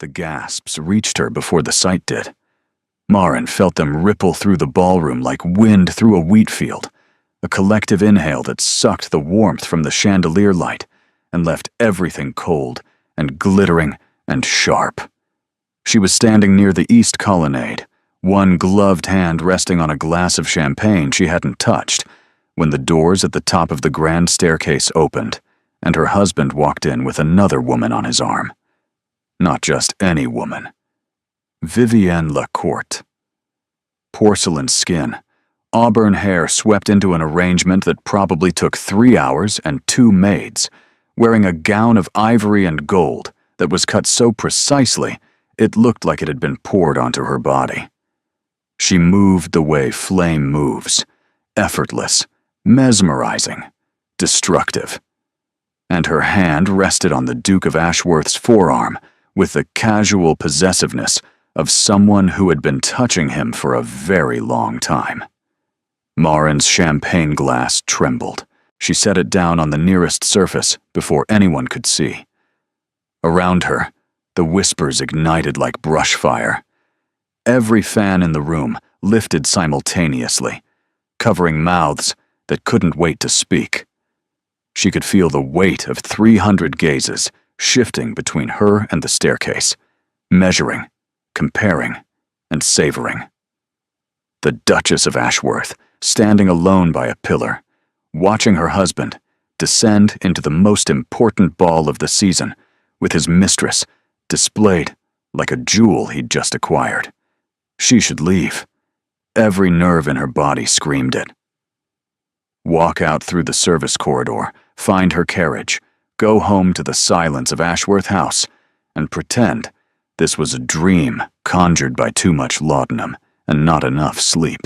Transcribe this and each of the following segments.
The gasps reached her before the sight did. Maren felt them ripple through the ballroom like wind through a wheat field, a collective inhale that sucked the warmth from the chandelier light and left everything cold and glittering and sharp. She was standing near the east colonnade, one gloved hand resting on a glass of champagne she hadn't touched, when the doors at the top of the grand staircase opened, and her husband walked in with another woman on his arm. Not just any woman. Vivienne Lacourt. Porcelain skin, auburn hair swept into an arrangement that probably took 3 hours and 2 maids, wearing a gown of ivory and gold that was cut so precisely it looked like it had been poured onto her body. She moved the way flame moves, effortless, mesmerizing, destructive. And her hand rested on the Duke of Ashworth's forearm with the casual possessiveness of someone who had been touching him for a very long time. Maren's champagne glass trembled. She set it down on the nearest surface before anyone could see. Around her, the whispers ignited like brush fire. Every fan in the room lifted simultaneously, covering mouths that couldn't wait to speak. She could feel the weight of 300 gazes shifting between her and the staircase, measuring, comparing, and savoring. The Duchess of Ashworth, standing alone by a pillar, watching her husband descend into the most important ball of the season with his mistress displayed like a jewel he'd just acquired. She should leave. Every nerve in her body screamed it. Walk out through the service corridor, find her carriage, go home to the silence of Ashworth House, and pretend this was a dream conjured by too much laudanum and not enough sleep.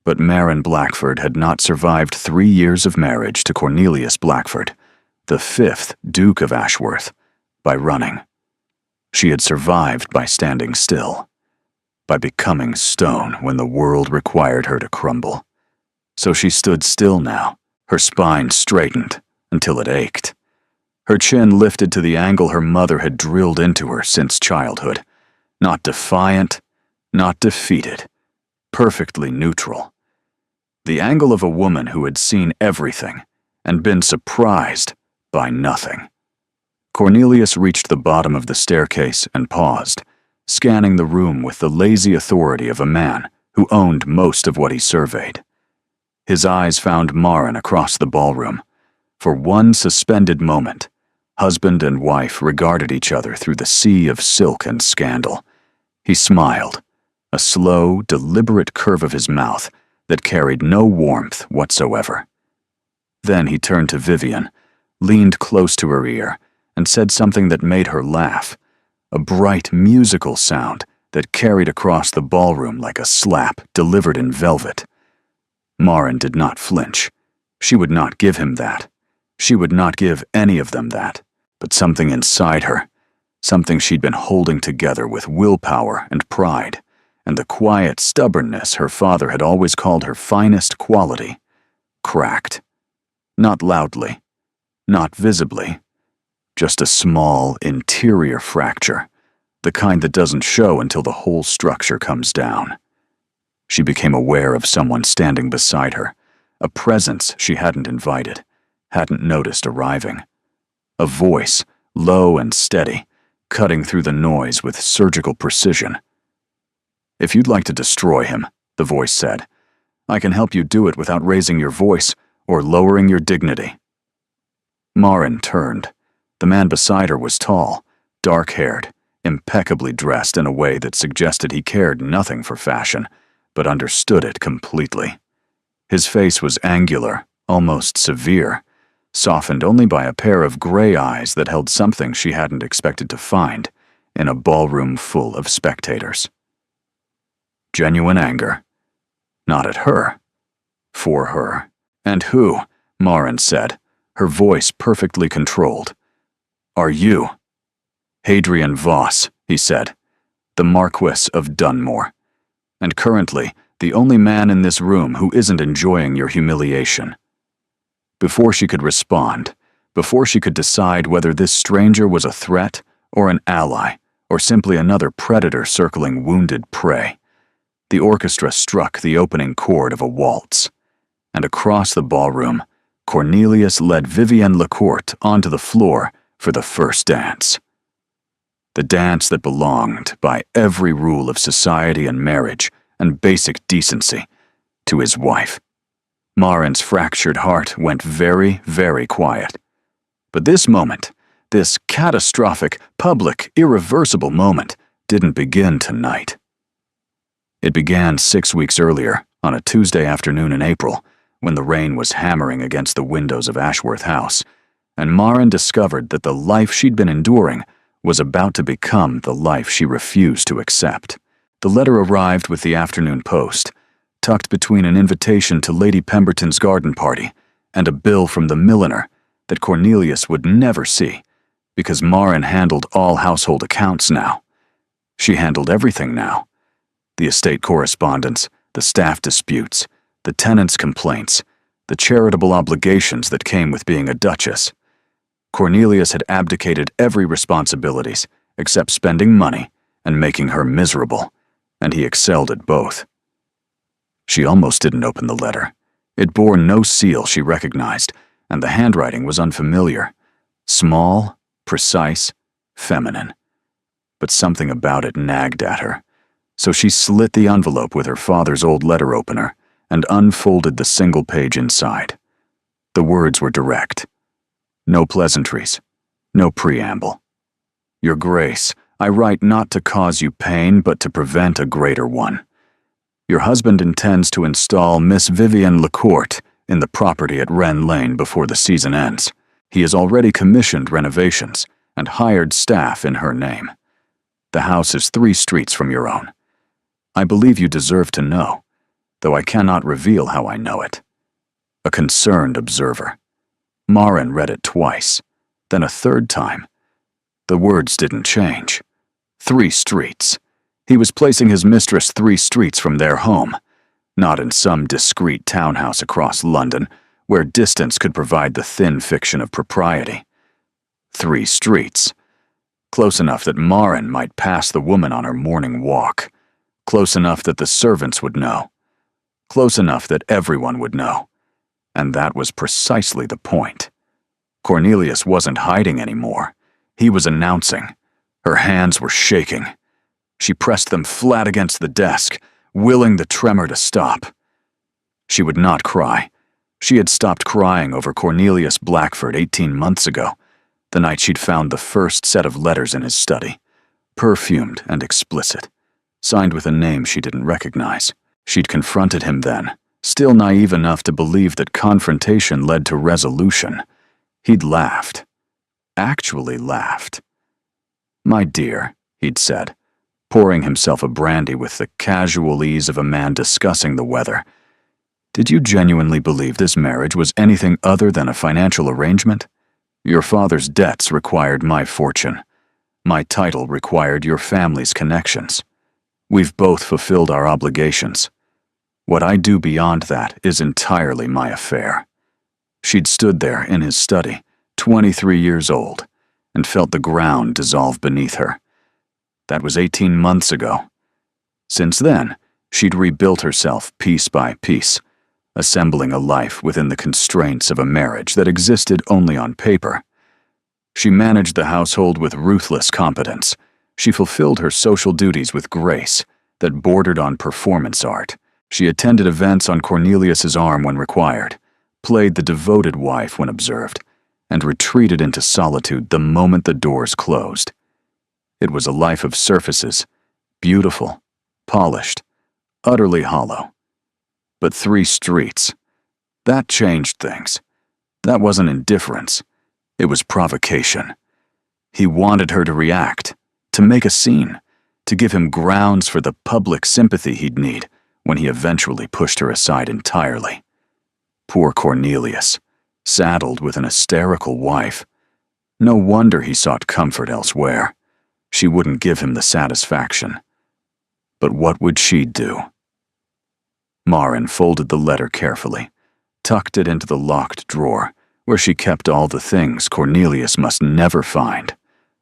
But Maren Blackford had not survived 3 years of marriage to Cornelius Blackford, the 5th Duke of Ashworth, by running. She had survived by standing still, by becoming stone when the world required her to crumble. So she stood still now, her spine straightened until it ached. Her chin lifted to the angle her mother had drilled into her since childhood. Not defiant, not defeated, perfectly neutral. The angle of a woman who had seen everything and been surprised by nothing. Cornelius reached the bottom of the staircase and paused, scanning the room with the lazy authority of a man who owned most of what he surveyed. His eyes found Maren across the ballroom. For one suspended moment, husband and wife regarded each other through the sea of silk and scandal. He smiled, a slow, deliberate curve of his mouth that carried no warmth whatsoever. Then he turned to Vivienne, leaned close to her ear, and said something that made her laugh, a bright musical sound that carried across the ballroom like a slap delivered in velvet. Maren did not flinch. She would not give him that. She would not give any of them that. But something inside her, something she'd been holding together with willpower and pride, and the quiet stubbornness her father had always called her finest quality, cracked. Not loudly, not visibly, just a small interior fracture, the kind that doesn't show until the whole structure comes down. She became aware of someone standing beside her, a presence she hadn't invited, hadn't noticed arriving. A voice, low and steady, cutting through the noise with surgical precision. "If you'd like to destroy him," the voice said, "I can help you do it without raising your voice or lowering your dignity." Maren turned. The man beside her was tall, dark-haired, impeccably dressed in a way that suggested he cared nothing for fashion, but understood it completely. His face was angular, almost severe, softened only by a pair of gray eyes that held something she hadn't expected to find in a ballroom full of spectators. Genuine anger. Not at her. For her. "And who?" Maren said, her voice perfectly controlled. "Are you?" "Hadrian Voss," he said, "the Marquess of Dunmore, and currently the only man in this room who isn't enjoying your humiliation." Before she could respond, before she could decide whether this stranger was a threat or an ally or simply another predator circling wounded prey. The orchestra struck the opening chord of a waltz, and across the ballroom, Cornelius led Vivienne Lecourt onto the floor for the first dance. The dance that belonged, by every rule of society and marriage and basic decency, to his wife. Marin's fractured heart went very, very quiet. But this moment, this catastrophic, public, irreversible moment, didn't begin tonight. It began 6 weeks earlier, on a Tuesday afternoon in April, when the rain was hammering against the windows of Ashworth House, and Marin discovered that the life she'd been enduring was about to become the life she refused to accept. The letter arrived with the afternoon post, tucked between an invitation to Lady Pemberton's garden party and a bill from the milliner that Cornelius would never see, because Marin handled all household accounts now. She handled everything now. The estate correspondence, the staff disputes, the tenants' complaints, the charitable obligations that came with being a duchess. Cornelius had abdicated every responsibilities except spending money and making her miserable, and he excelled at both. She almost didn't open the letter. It bore no seal she recognized, and the handwriting was unfamiliar. Small, precise, feminine. But something about it nagged at her, so she slit the envelope with her father's old letter opener and unfolded the single page inside. The words were direct. No pleasantries, no preamble. Your Grace, I write not to cause you pain, but to prevent a greater one. Your husband intends to install Miss Vivienne Lecourt in the property at Wren Lane before the season ends. He has already commissioned renovations and hired staff in her name. The house is 3 streets from your own. I believe you deserve to know, though I cannot reveal how I know it. A concerned observer. Marin read it twice, then a third time. The words didn't change. 3 streets. He was placing his mistress 3 streets from their home, not in some discreet townhouse across London, where distance could provide the thin fiction of propriety. 3 streets. Close enough that Marin might pass the woman on her morning walk. Close enough that the servants would know. Close enough that everyone would know. And that was precisely the point. Cornelius wasn't hiding anymore. He was announcing. Her hands were shaking. She pressed them flat against the desk, willing the tremor to stop. She would not cry. She had stopped crying over Cornelius Blackford 18 months ago, the night she'd found the first set of letters in his study, perfumed and explicit, signed with a name she didn't recognize. She'd confronted him then, still naive enough to believe that confrontation led to resolution. He'd laughed. Actually laughed. My dear, he'd said, pouring himself a brandy with the casual ease of a man discussing the weather. Did you genuinely believe this marriage was anything other than a financial arrangement? Your father's debts required my fortune. My title required your family's connections. We've both fulfilled our obligations. What I do beyond that is entirely my affair. She'd stood there in his study, 23 years old, and felt the ground dissolve beneath her. That was 18 months ago. Since then, she'd rebuilt herself piece by piece, assembling a life within the constraints of a marriage that existed only on paper. She managed the household with ruthless competence. She fulfilled her social duties with grace that bordered on performance art. She attended events on Cornelius's arm when required, played the devoted wife when observed, and retreated into solitude the moment the doors closed. It was a life of surfaces, beautiful, polished, utterly hollow. But 3 streets. That changed things. That wasn't indifference. It was provocation. He wanted her to react, to make a scene, to give him grounds for the public sympathy he'd need when he eventually pushed her aside entirely. Poor Cornelius, saddled with an hysterical wife. No wonder he sought comfort elsewhere. She wouldn't give him the satisfaction. But what would she do? Marin folded the letter carefully, tucked it into the locked drawer, where she kept all the things Cornelius must never find.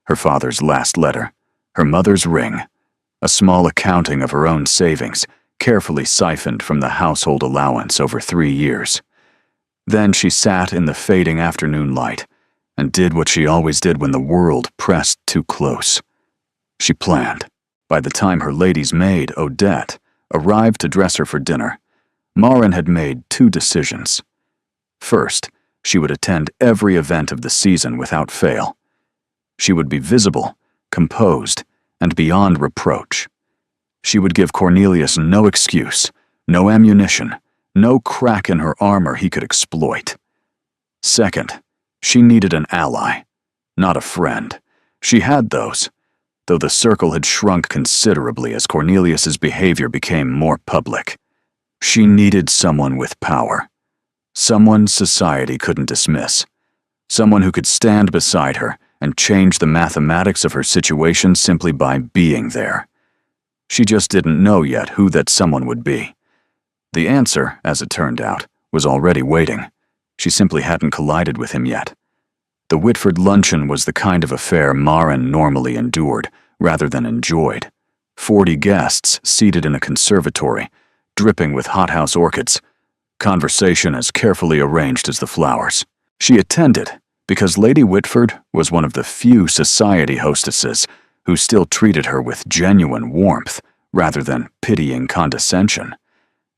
Her father's last letter, Her mother's ring, a small accounting of her own savings, carefully siphoned from the household allowance over 3 years. Then she sat in the fading afternoon light and did what she always did when the world pressed too close. She planned. By the time her lady's maid, Odette, arrived to dress her for dinner, Marin had made 2 decisions. First, she would attend every event of the season without fail. She would be visible, composed, and beyond reproach. She would give Cornelius no excuse, no ammunition, no crack in her armor he could exploit. Second, she needed an ally, not a friend. She had those, though the circle had shrunk considerably as Cornelius's behavior became more public. She needed someone with power, someone society couldn't dismiss, someone who could stand beside her and change the mathematics of her situation simply by being there. She just didn't know yet who that someone would be. The answer, as it turned out, was already waiting. She simply hadn't collided with him yet. The Whitford luncheon was the kind of affair Marin normally endured, rather than enjoyed. 40 guests seated in a conservatory, dripping with hothouse orchids, conversation as carefully arranged as the flowers. She attended because Lady Whitford was one of the few society hostesses who still treated her with genuine warmth rather than pitying condescension,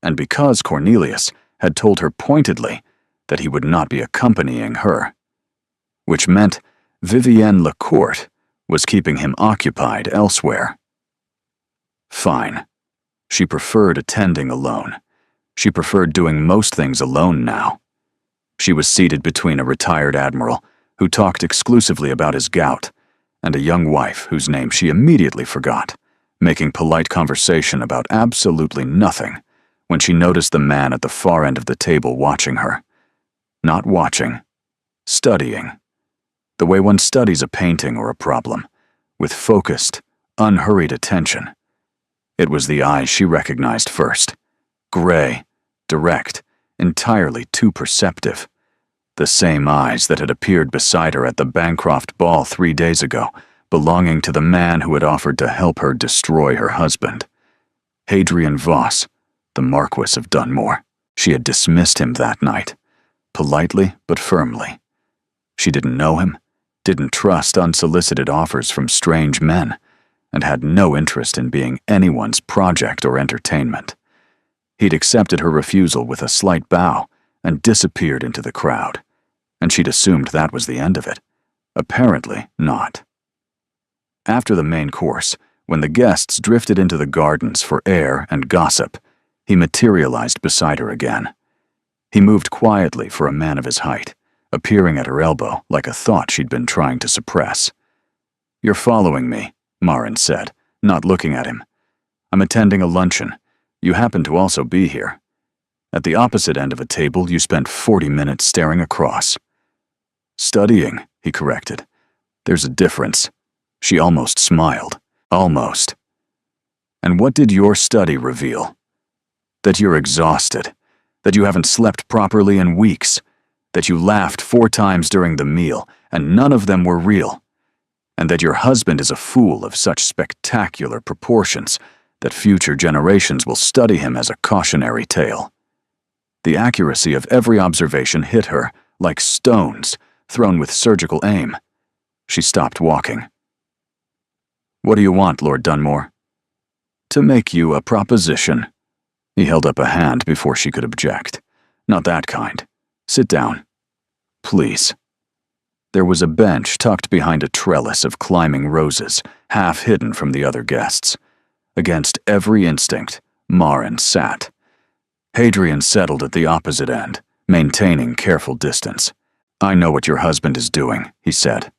and because Cornelius had told her pointedly that he would not be accompanying her, which meant Vivienne Lecourt was keeping him occupied elsewhere. Fine. She preferred attending alone. She preferred doing most things alone now. She was seated between a retired admiral who talked exclusively about his gout and a young wife whose name she immediately forgot, making polite conversation about absolutely nothing when she noticed the man at the far end of the table watching her. Not watching, studying. The way one studies a painting or a problem, with focused, unhurried attention. It was the eyes she recognized first. Gray, direct, entirely too perceptive. The same eyes that had appeared beside her at the Bancroft ball 3 days ago, belonging to the man who had offered to help her destroy her husband. Hadrian Voss, the Marquis of Dunmore. She had dismissed him that night, politely but firmly. She didn't know him, didn't trust unsolicited offers from strange men, and had no interest in being anyone's project or entertainment. He'd accepted her refusal with a slight bow and disappeared into the crowd, and she'd assumed that was the end of it. Apparently not. After the main course, when the guests drifted into the gardens for air and gossip, he materialized beside her again. He moved quietly for a man of his height, appearing at her elbow like a thought she'd been trying to suppress. "You're following me," Marin said, not looking at him. "I'm attending a luncheon. You happen to also be here. At the opposite end of a table, you spent 40 minutes staring across." "Studying," he corrected. "There's a difference." She almost smiled. Almost. "And what did your study reveal?" "That you're exhausted. That you haven't slept properly in weeks. That you laughed 4 times during the meal, and none of them were real. And that your husband is a fool of such spectacular proportions that future generations will study him as a cautionary tale." The accuracy of every observation hit her like stones thrown with surgical aim. She stopped walking. "What do you want, Lord Dunmore?" "To make you a proposition." He held up a hand before she could object. "Not that kind. Sit down. Please." There was a bench tucked behind a trellis of climbing roses, half hidden from the other guests. Against every instinct, Marin sat. Hadrian settled at the opposite end, maintaining careful distance. "I know what your husband is doing," he said.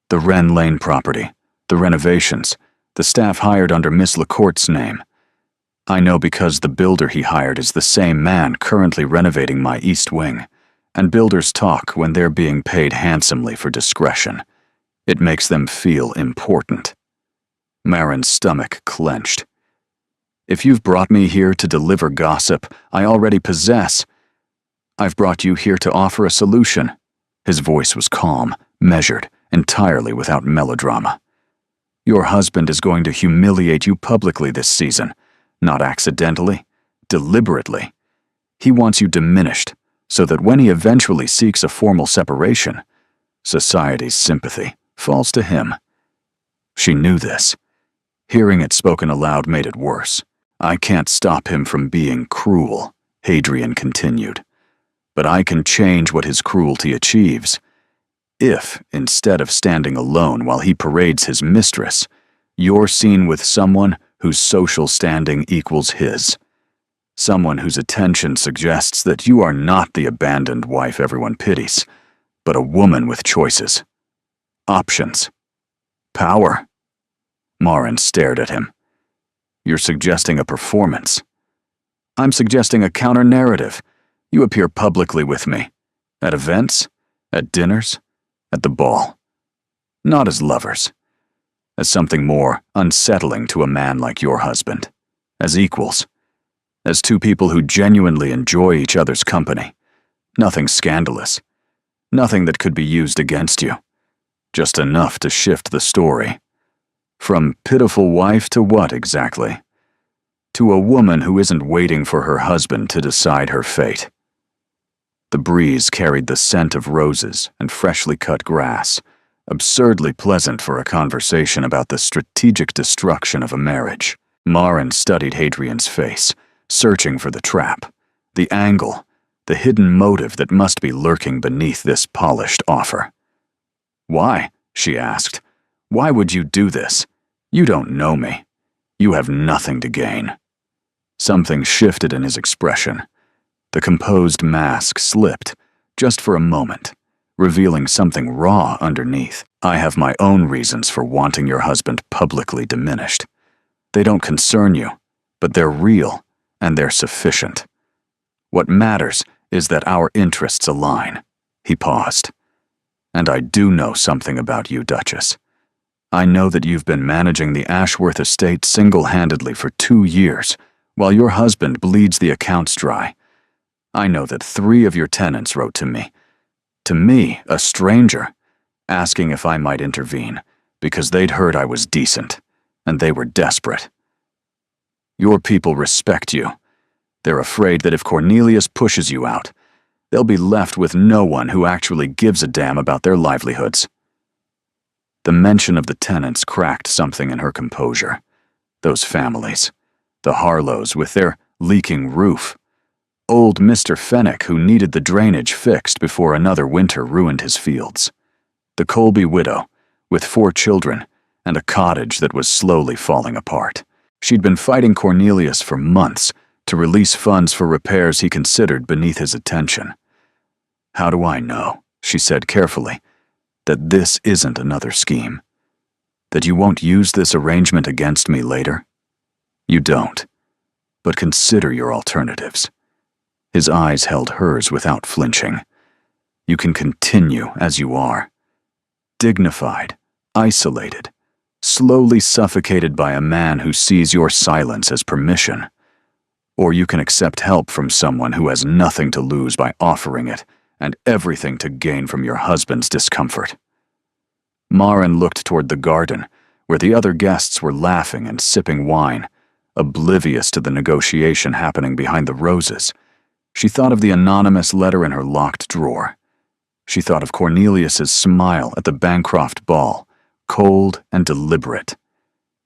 "The Wren Lane property, the renovations, the staff hired under Miss Lecourt's name. I know because the builder he hired is the same man currently renovating my East Wing, and builders talk when they're being paid handsomely for discretion. It makes them feel important." Marin's stomach clenched. "If you've brought me here to deliver gossip I already possess, I've brought you here to offer a solution." His voice was calm, measured, entirely without melodrama. Your husband is going to humiliate you publicly this season, not accidentally, deliberately. He wants you diminished, so that when he eventually seeks a formal separation, society's sympathy falls to him. She knew this. Hearing it spoken aloud made it worse. I can't stop him from being cruel, Hadrian continued. But I can change what his cruelty achieves. If, instead of standing alone while he parades his mistress, you're seen with someone whose social standing equals his. Someone whose attention suggests that you are not the abandoned wife everyone pities, but a woman with choices. Options. Power. Marin stared at him. You're suggesting a performance. I'm suggesting a counter-narrative. You appear publicly with me. At events, at dinners, at the ball. Not as lovers. As something more unsettling to a man like your husband. As equals. As two people who genuinely enjoy each other's company. Nothing scandalous. Nothing that could be used against you. Just enough to shift the story. From pitiful wife to what exactly? To a woman who isn't waiting for her husband to decide her fate. The breeze carried the scent of roses and freshly cut grass, absurdly pleasant for a conversation about the strategic destruction of a marriage. Marin studied Hadrian's face, searching for the trap, the angle, the hidden motive that must be lurking beneath this polished offer. Why? She asked. Why would you do this? You don't know me. You have nothing to gain. Something shifted in his expression. The composed mask slipped, just for a moment, revealing something raw underneath. I have my own reasons for wanting your husband publicly diminished. They don't concern you, but they're real, and they're sufficient. What matters is that our interests align. He paused. And I do know something about you, Duchess. I know that you've been managing the Ashworth estate single-handedly for 2 years, while your husband bleeds the accounts dry. I know that 3 of your tenants wrote to me, a stranger, asking if I might intervene, because they'd heard I was decent, and they were desperate. Your people respect you. They're afraid that if Cornelius pushes you out, they'll be left with no one who actually gives a damn about their livelihoods. The mention of the tenants cracked something in her composure. Those families. The Harlows with their leaking roof. Old Mr. Fenwick who needed the drainage fixed before another winter ruined his fields. The Colby widow, with 4 children, and a cottage that was slowly falling apart. She'd been fighting Cornelius for months to release funds for repairs he considered beneath his attention. How do I know, she said carefully, that this isn't another scheme? That you won't use this arrangement against me later? You don't. But consider your alternatives. His eyes held hers without flinching. You can continue as you are. Dignified, isolated, slowly suffocated by a man who sees your silence as permission. Or you can accept help from someone who has nothing to lose by offering it, and everything to gain from your husband's discomfort. Marin looked toward the garden, where the other guests were laughing and sipping wine, oblivious to the negotiation happening behind the roses. She thought of the anonymous letter in her locked drawer. She thought of Cornelius's smile at the Bancroft ball, cold and deliberate.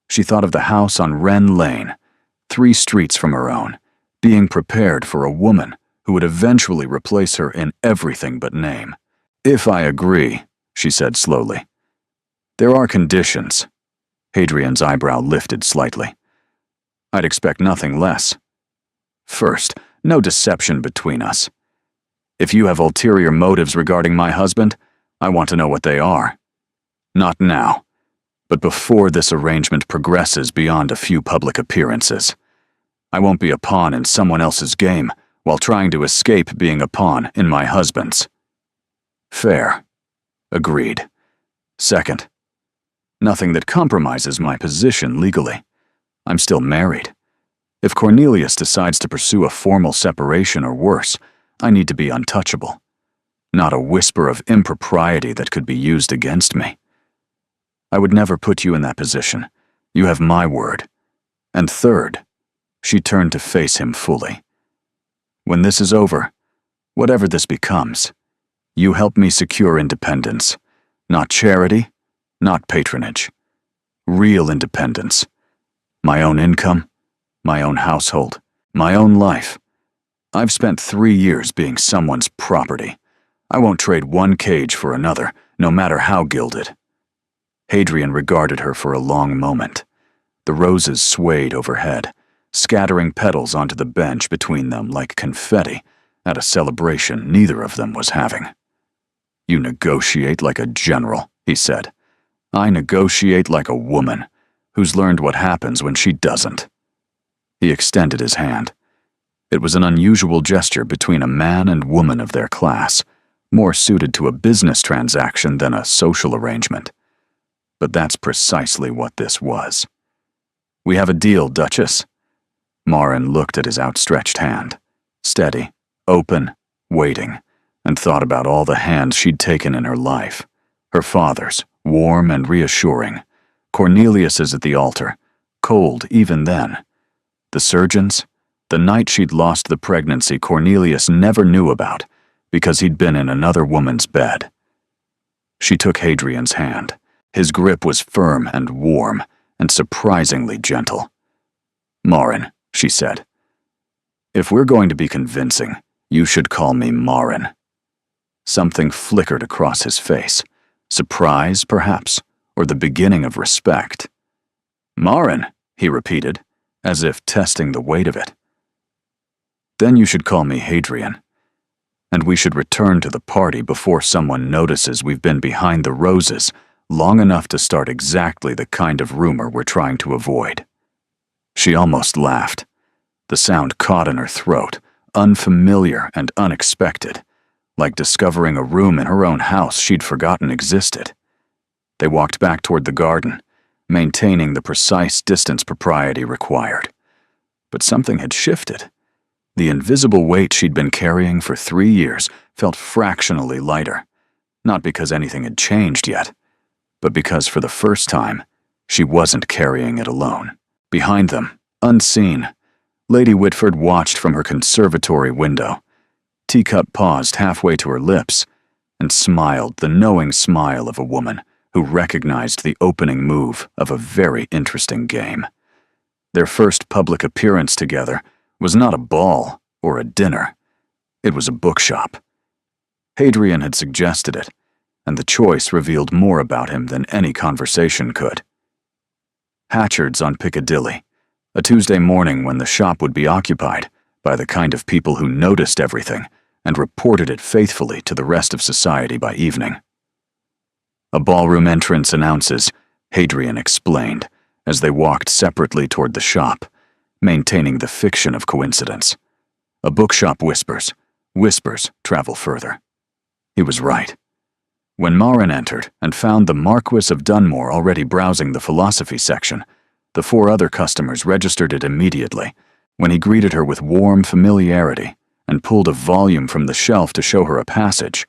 She thought of the house on Wren Lane, 3 streets from her own, being prepared for a woman who would eventually replace her in everything but name. If I agree, she said slowly. There are conditions. Hadrian's eyebrow lifted slightly. I'd expect nothing less. First, no deception between us. If you have ulterior motives regarding my husband, I want to know what they are. Not now, but before this arrangement progresses beyond a few public appearances. I won't be a pawn in someone else's game while trying to escape being a pawn in my husband's. Fair. Agreed. Second, nothing that compromises my position legally. I'm still married. If Cornelius decides to pursue a formal separation or worse, I need to be untouchable. Not a whisper of impropriety that could be used against me. I would never put you in that position. You have my word. And third, she turned to face him fully. When this is over, whatever this becomes, you help me secure independence. Not charity, not patronage. Real independence. My own income, my own household, my own life. I've spent 3 years being someone's property. I won't trade one cage for another, no matter how gilded. Hadrian regarded her for a long moment. The roses swayed overhead, scattering petals onto the bench between them like confetti at a celebration neither of them was having. You negotiate like a general, he said. I negotiate like a woman who's learned what happens when she doesn't. He extended his hand. It was an unusual gesture between a man and woman of their class, more suited to a business transaction than a social arrangement. But that's precisely what this was. We have a deal, Duchess. Marin looked at his outstretched hand, steady, open, waiting, and thought about all the hands she'd taken in her life. Her father's, warm and reassuring. Cornelius's at the altar, cold even then. The surgeon's, the night she'd lost the pregnancy Cornelius never knew about because he'd been in another woman's bed. She took Hadrian's hand. His grip was firm and warm and surprisingly gentle. Marin, she said. If we're going to be convincing, you should call me Marin. Something flickered across his face. Surprise, perhaps, or the beginning of respect. Marin, he repeated, as if testing the weight of it. Then you should call me Hadrian. And we should return to the party before someone notices we've been behind the roses long enough to start exactly the kind of rumor we're trying to avoid. She almost laughed. The sound caught in her throat, unfamiliar and unexpected, like discovering a room in her own house she'd forgotten existed. They walked back toward the garden, maintaining the precise distance propriety required. But something had shifted. The invisible weight she'd been carrying for 3 years felt fractionally lighter, not because anything had changed yet, but because for the first time, she wasn't carrying it alone. Behind them, unseen, Lady Whitford watched from her conservatory window. Teacup paused halfway to her lips and smiled the knowing smile of a woman who recognized the opening move of a very interesting game. Their first public appearance together was not a ball or a dinner. It was a bookshop. Hadrian had suggested it, and the choice revealed more about him than any conversation could. Hatchard's on Piccadilly, a Tuesday morning when the shop would be occupied by the kind of people who noticed everything and reported it faithfully to the rest of society by evening. A ballroom entrance announces, Hadrian explained, as they walked separately toward the shop, maintaining the fiction of coincidence. A bookshop whispers. Whispers travel further. He was right. When Marin entered and found the Marquis of Dunmore already browsing the philosophy section, the 4 other customers registered it immediately when he greeted her with warm familiarity and pulled a volume from the shelf to show her a passage.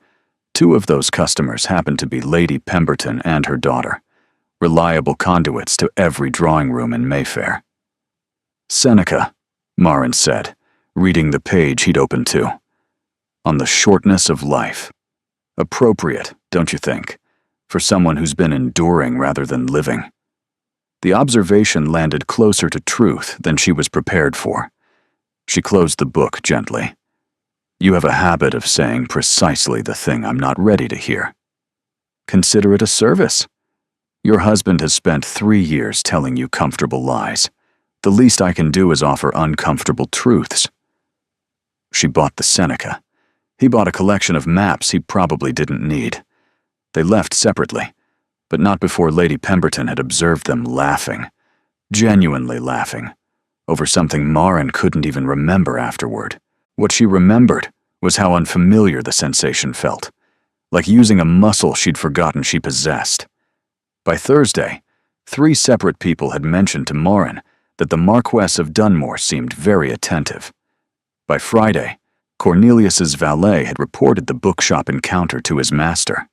2 of those customers happened to be Lady Pemberton and her daughter, reliable conduits to every drawing room in Mayfair. Seneca, Marin said, reading the page he'd opened to. On the shortness of life. Appropriate, don't you think, for someone who's been enduring rather than living? The observation landed closer to truth than she was prepared for. She closed the book gently. You have a habit of saying precisely the thing I'm not ready to hear. Consider it a service. Your husband has spent 3 years telling you comfortable lies. The least I can do is offer uncomfortable truths. She bought the Seneca. He bought a collection of maps he probably didn't need. They left separately, but not before Lady Pemberton had observed them laughing, genuinely laughing, over something Marin couldn't even remember afterward. What she remembered was how unfamiliar the sensation felt, like using a muscle she'd forgotten she possessed. By Thursday, 3 separate people had mentioned to Marin that the Marquess of Dunmore seemed very attentive. By Friday, Cornelius's valet had reported the bookshop encounter to his master.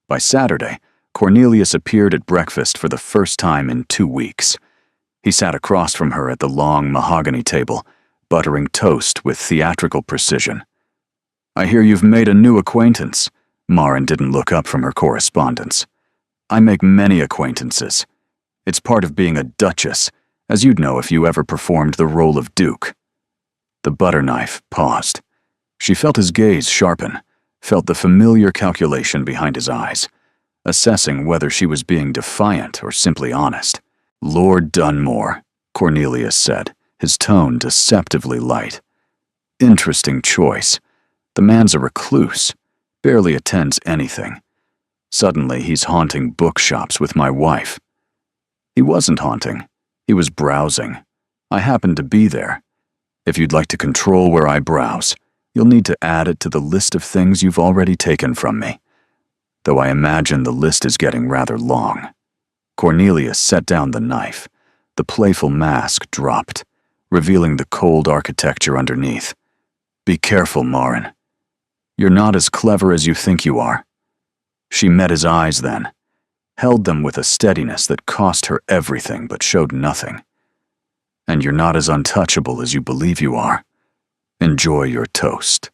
By Saturday, Cornelius appeared at breakfast for the first time in 2 weeks. He sat across from her at the long mahogany table, buttering toast with theatrical precision. "I hear you've made a new acquaintance." Maren didn't look up from her correspondence. "I make many acquaintances. It's part of being a duchess, as you'd know if you ever performed the role of duke." The butter knife paused. She felt his gaze sharpen, felt the familiar calculation behind his eyes, assessing whether she was being defiant or simply honest. "Lord Dunmore," Cornelius said, his tone deceptively light. "Interesting choice. The man's a recluse, barely attends anything. Suddenly he's haunting bookshops with my wife." "He wasn't haunting. He was browsing. I happened to be there. If you'd like to control where I browse, you'll need to add it to the list of things you've already taken from me. Though I imagine the list is getting rather long." Cornelius set down the knife. The playful mask dropped, revealing the cold architecture underneath. "Be careful, Maren. You're not as clever as you think you are." She met his eyes then, held them with a steadiness that cost her everything but showed nothing. "And you're not as untouchable as you believe you are. Enjoy your toast."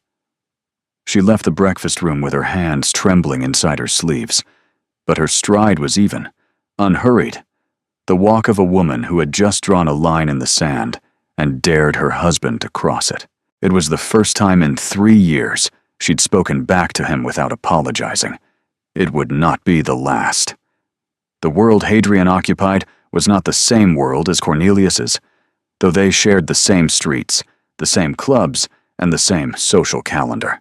She left the breakfast room with her hands trembling inside her sleeves, but her stride was even, unhurried, the walk of a woman who had just drawn a line in the sand and dared her husband to cross it. It was the first time in 3 years she'd spoken back to him without apologizing. It would not be the last. The world Hadrian occupied was not the same world as Cornelius's, though they shared the same streets, the same clubs, and the same social calendar.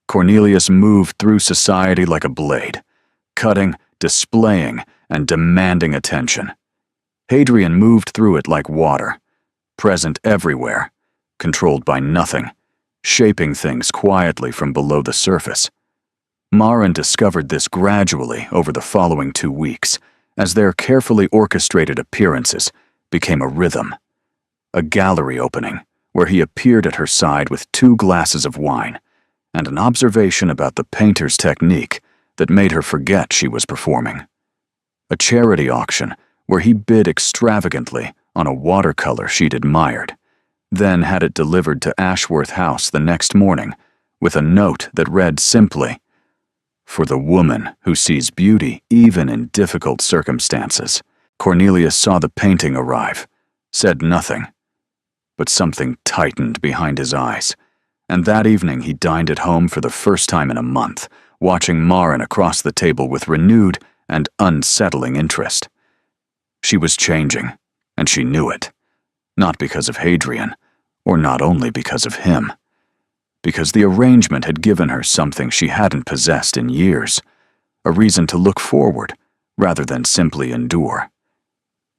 Cornelius moved through society like a blade, cutting, displaying, and demanding attention. Hadrian moved through it like water, present everywhere, controlled by nothing, shaping things quietly from below the surface. Maren discovered this gradually over the following 2 weeks, as their carefully orchestrated appearances became a rhythm. A gallery opening, where he appeared at her side with 2 glasses of wine, and an observation about the painter's technique that made her forget she was performing. A charity auction, where he bid extravagantly on a watercolor she'd admired, then had it delivered to Ashworth House the next morning with a note that read simply, "For the woman who sees beauty even in difficult circumstances." Cornelius saw the painting arrive, said nothing, but something tightened behind his eyes, and that evening he dined at home for the first time in a month, watching Maren across the table with renewed and unsettling interest. She was changing, and she knew it, not because of Hadrian, or not only because of him, because the arrangement had given her something she hadn't possessed in years, a reason to look forward rather than simply endure.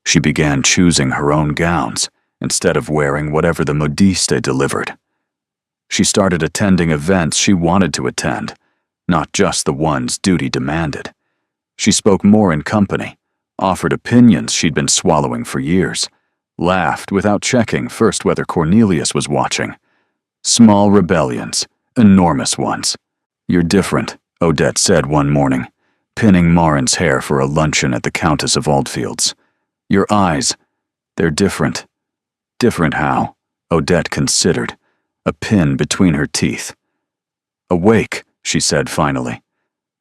She began choosing her own gowns instead of wearing whatever the modiste delivered. She started attending events she wanted to attend, not just the ones duty demanded. She spoke more in company, offered opinions she'd been swallowing for years, laughed without checking first whether Cornelius was watching. Small rebellions, enormous ones. "You're different," Odette said one morning, pinning Maren's hair for a luncheon at the Countess of Aldfield's. "Your eyes, they're different." "Different how?" Odette considered, a pin between her teeth. "Awake," she said finally,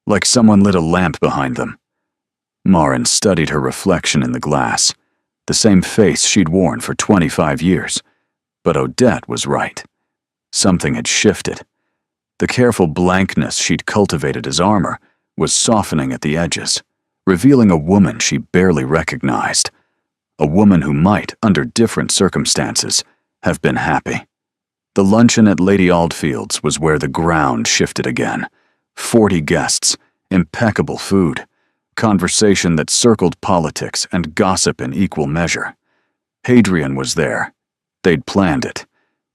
"like someone lit a lamp behind them." Maren studied her reflection in the glass, the same face she'd worn for 25 years. But Odette was right. Something had shifted. The careful blankness she'd cultivated as armor was softening at the edges, revealing a woman she barely recognized. A woman who might, under different circumstances, have been happy. The luncheon at Lady Aldfield's was where the ground shifted again. 40 guests, impeccable food, conversation that circled politics and gossip in equal measure. Hadrian was there. They'd planned it,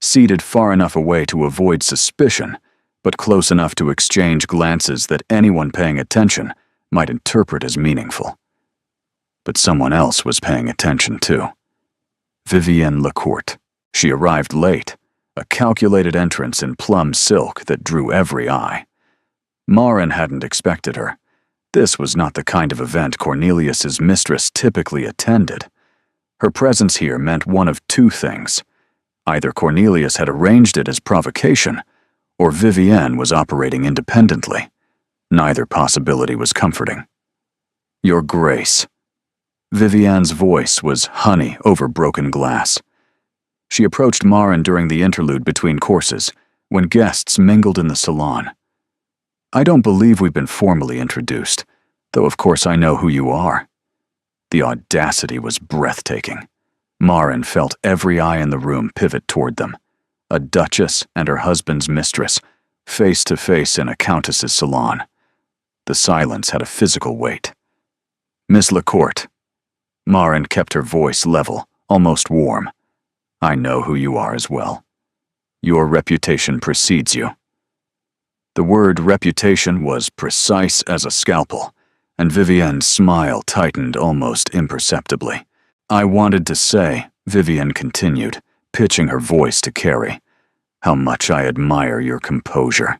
seated far enough away to avoid suspicion, but close enough to exchange glances that anyone paying attention might interpret as meaningful. But someone else was paying attention too. Vivienne Lecourt. She arrived late, a calculated entrance in plum silk that drew every eye. Maren hadn't expected her, This was not the kind of event Cornelius's mistress typically attended. Her presence here meant one of two things. Either Cornelius had arranged it as provocation, or Vivienne was operating independently. Neither possibility was comforting. "Your Grace." Vivienne's voice was honey over broken glass. She approached Marin during the interlude between courses, when guests mingled in the salon. "I don't believe we've been formally introduced, though of course I know who you are." The audacity was breathtaking. Marin felt every eye in the room pivot toward them. A duchess and her husband's mistress, face to face in a countess's salon. The silence had a physical weight. "Miss Lacourt." Marin kept her voice level, almost warm. "I know who you are as well. Your reputation precedes you." The word reputation was precise as a scalpel, and Vivienne's smile tightened almost imperceptibly. "I wanted to say," Vivienne continued, pitching her voice to Carrie, "how much I admire your composure.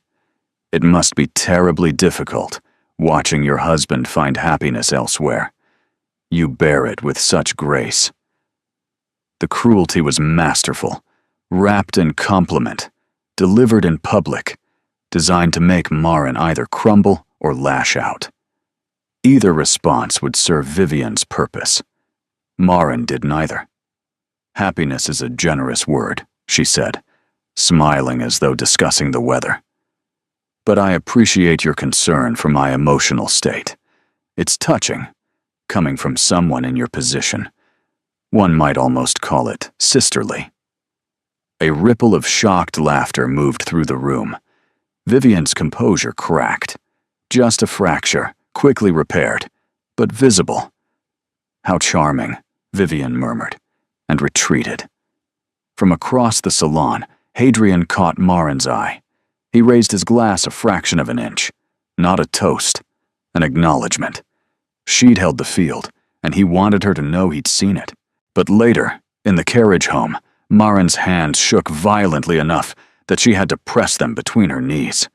It must be terribly difficult, watching your husband find happiness elsewhere. You bear it with such grace." The cruelty was masterful, wrapped in compliment, delivered in public, designed to make Marin either crumble or lash out. Either response would serve Vivienne's purpose. Marin did neither. "Happiness is a generous word," she said, smiling as though discussing the weather. "But I appreciate your concern for my emotional state. It's touching, coming from someone in your position. One might almost call it sisterly." A ripple of shocked laughter moved through the room. Vivienne's composure cracked. Just a fracture, quickly repaired, but visible. "How charming," Vivienne murmured, and retreated. From across the salon, Hadrian caught Marin's eye. He raised his glass a fraction of an inch. Not a toast, an acknowledgement. She'd held the field, and he wanted her to know he'd seen it. But later, in the carriage home, Marin's hands shook violently enough that she had to press them between her knees.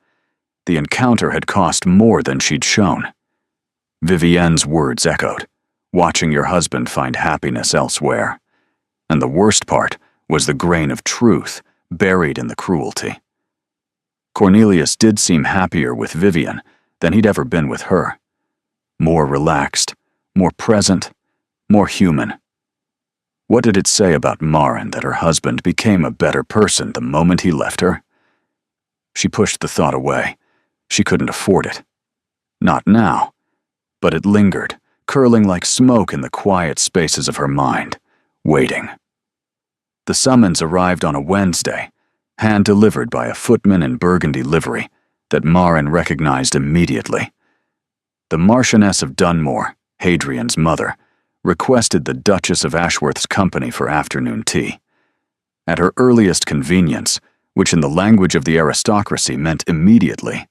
The encounter had cost more than she'd shown. Vivienne's words echoed, "Watching your husband find happiness elsewhere." And the worst part was the grain of truth buried in the cruelty. Cornelius did seem happier with Vivienne than he'd ever been with her. More relaxed, more present, more human. What did it say about Marin that her husband became a better person the moment he left her? She pushed the thought away. She couldn't afford it. Not now. But it lingered, curling like smoke in the quiet spaces of her mind, waiting. The summons arrived on a Wednesday, hand-delivered by a footman in burgundy livery that Marin recognized immediately. The Marchioness of Dunmore, Hadrian's mother, requested the Duchess of Ashworth's company for afternoon tea. At her earliest convenience, which in the language of the aristocracy meant immediately,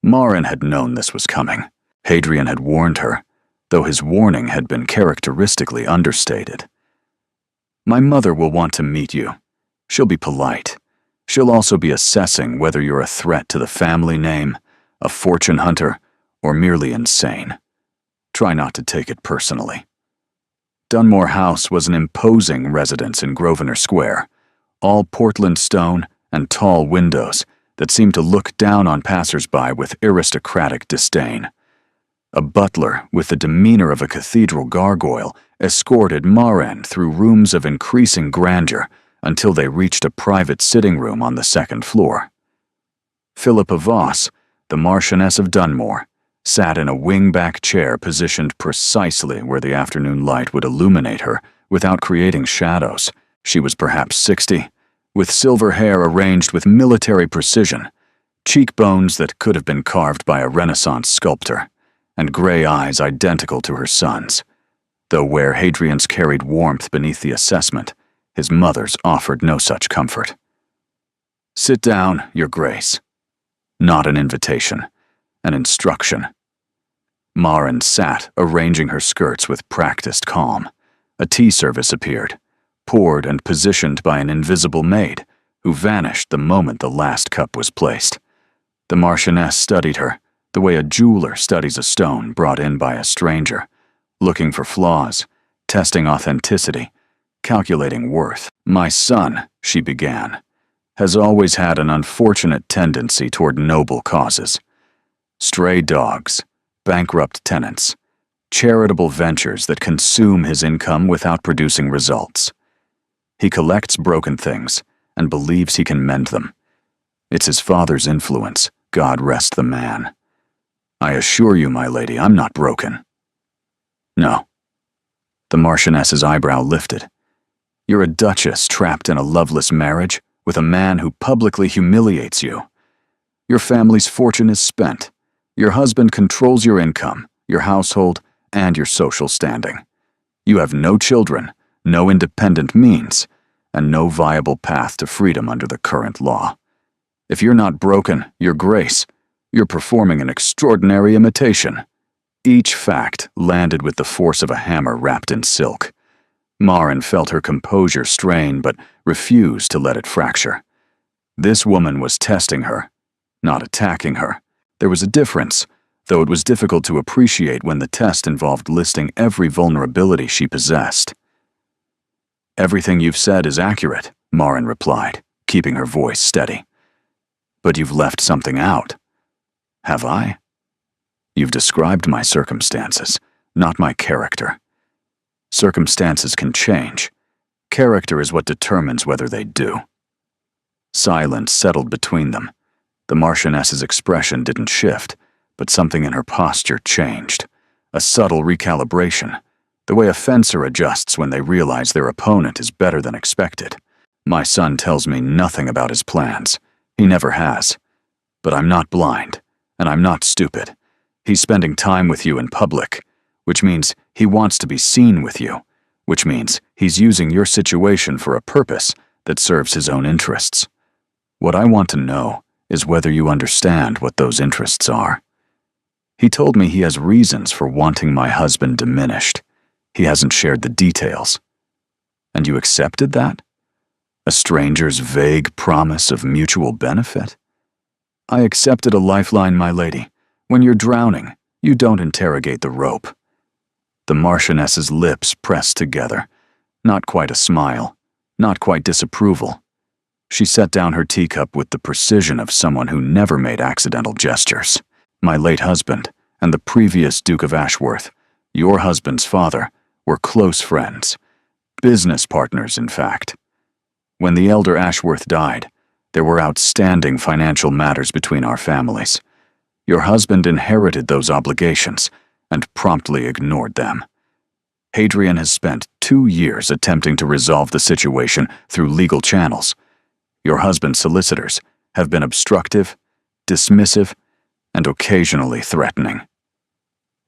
Marin had known this was coming. Hadrian had warned her, though his warning had been characteristically understated. "My mother will want to meet you. She'll be polite. She'll also be assessing whether you're a threat to the family name, a fortune hunter, or merely insane. Try not to take it personally." Dunmore House was an imposing residence in Grosvenor Square, all Portland stone and tall windows that seemed to look down on passers-by with aristocratic disdain. A butler with the demeanor of a cathedral gargoyle escorted Marin through rooms of increasing grandeur until they reached a private sitting room on the second floor. Philippa Voss, the Marchioness of Dunmore, sat in a wing-back chair positioned precisely where the afternoon light would illuminate her without creating shadows. She was perhaps 60, with silver hair arranged with military precision, cheekbones that could have been carved by a Renaissance sculptor, and gray eyes identical to her son's, though where Hadrian's carried warmth beneath the assessment, his mother's offered no such comfort. "Sit down, Your Grace." Not an invitation, an instruction. Marin sat, arranging her skirts with practiced calm. A tea service appeared, poured and positioned by an invisible maid, who vanished the moment the last cup was placed. The Marchioness studied her, the way a jeweler studies a stone brought in by a stranger, looking for flaws, testing authenticity, calculating worth. "My son," she began, "has always had an unfortunate tendency toward noble causes. Stray dogs, bankrupt tenants, charitable ventures that consume his income without producing results. He collects broken things and believes he can mend them. It's his father's influence, God rest the man. I assure you, my lady, I'm not broken." "No." The Marchioness's eyebrow lifted. "You're a duchess trapped in a loveless marriage with a man who publicly humiliates you. Your family's fortune is spent. Your husband controls your income, your household, and your social standing. You have no children, no independent means, and no viable path to freedom under the current law. If you're not broken, Your Grace, you're performing an extraordinary imitation." Each fact landed with the force of a hammer wrapped in silk. Marin felt her composure strain but refused to let it fracture. This woman was testing her, not attacking her. There was a difference, though it was difficult to appreciate when the test involved listing every vulnerability she possessed. "Everything you've said is accurate," Marin replied, keeping her voice steady. "But you've left something out." "Have I?" "You've described my circumstances, not my character. Circumstances can change. Character is what determines whether they do." Silence settled between them. The Marchioness's expression didn't shift, but something in her posture changed. A subtle recalibration, the way a fencer adjusts when they realize their opponent is better than expected. "My son tells me nothing about his plans. He never has. But I'm not blind, and I'm not stupid. He's spending time with you in public, which means he wants to be seen with you, which means he's using your situation for a purpose that serves his own interests. What I want to know is whether you understand what those interests are. He told me he has reasons for wanting my husband diminished. He hasn't shared the details. And you accepted that? A stranger's vague promise of mutual benefit? I accepted a lifeline, my lady. When you're drowning, you don't interrogate the rope." The Marchioness's lips pressed together. Not quite a smile, not quite disapproval. She set down her teacup with the precision of someone who never made accidental gestures. "My late husband and the previous Duke of Ashworth, your husband's father, were close friends. Business partners, in fact. When the elder Ashworth died, there were outstanding financial matters between our families. Your husband inherited those obligations and promptly ignored them. Hadrian has spent 2 years attempting to resolve the situation through legal channels. Your husband's solicitors have been obstructive, dismissive, and occasionally threatening."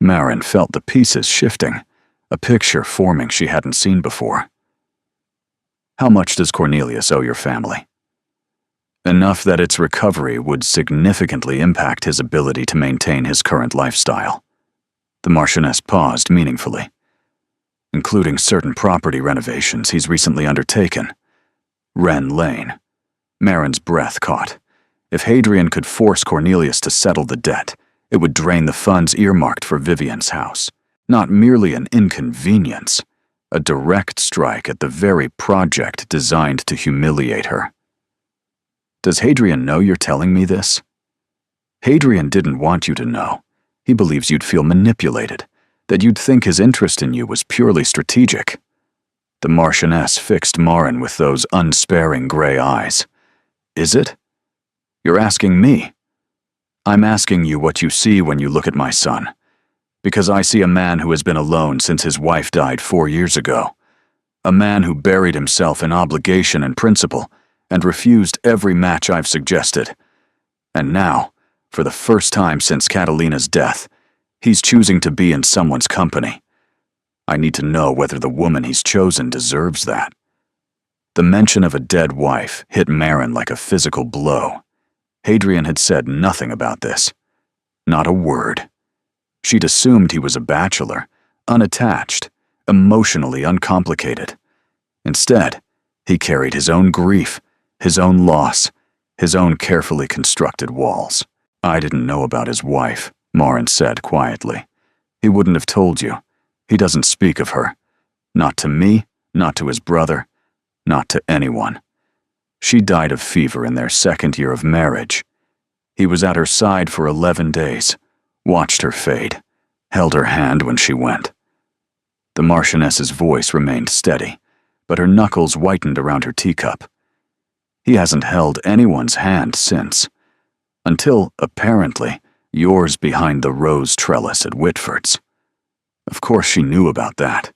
Marin felt the pieces shifting, a picture forming she hadn't seen before. "How much does Cornelius owe your family?" "Enough that its recovery would significantly impact his ability to maintain his current lifestyle." The Marchioness paused meaningfully. "Including certain property renovations he's recently undertaken. Wren Lane." Marin's breath caught. If Hadrian could force Cornelius to settle the debt, it would drain the funds earmarked for Vivian's house. Not merely an inconvenience, a direct strike at the very project designed to humiliate her. "Does Hadrian know you're telling me this?" "Hadrian didn't want you to know. He believes you'd feel manipulated, that you'd think his interest in you was purely strategic." The Marchioness fixed Marin with those unsparing gray eyes. "Is it? You're asking me. I'm asking you what you see when you look at my son. Because I see a man who has been alone since his wife died 4 years ago. A man who buried himself in obligation and principle and refused every match I've suggested. And now, for the first time since Catalina's death, he's choosing to be in someone's company. I need to know whether the woman he's chosen deserves that." The mention of a dead wife hit Marin like a physical blow. Hadrian had said nothing about this. Not a word. She'd assumed he was a bachelor, unattached, emotionally uncomplicated. Instead, he carried his own grief, his own loss, his own carefully constructed walls. I didn't know about his wife, Marin said quietly. He wouldn't have told you. He doesn't speak of her. Not to me, not to his brother, not to anyone. She died of fever in their second year of marriage. He was at her side for 11 days, watched her fade, held her hand when she went. The Marchioness's voice remained steady, but her knuckles whitened around her teacup. He hasn't held anyone's hand since. Until, apparently, yours behind the rose trellis at Whitford's. Of course she knew about that.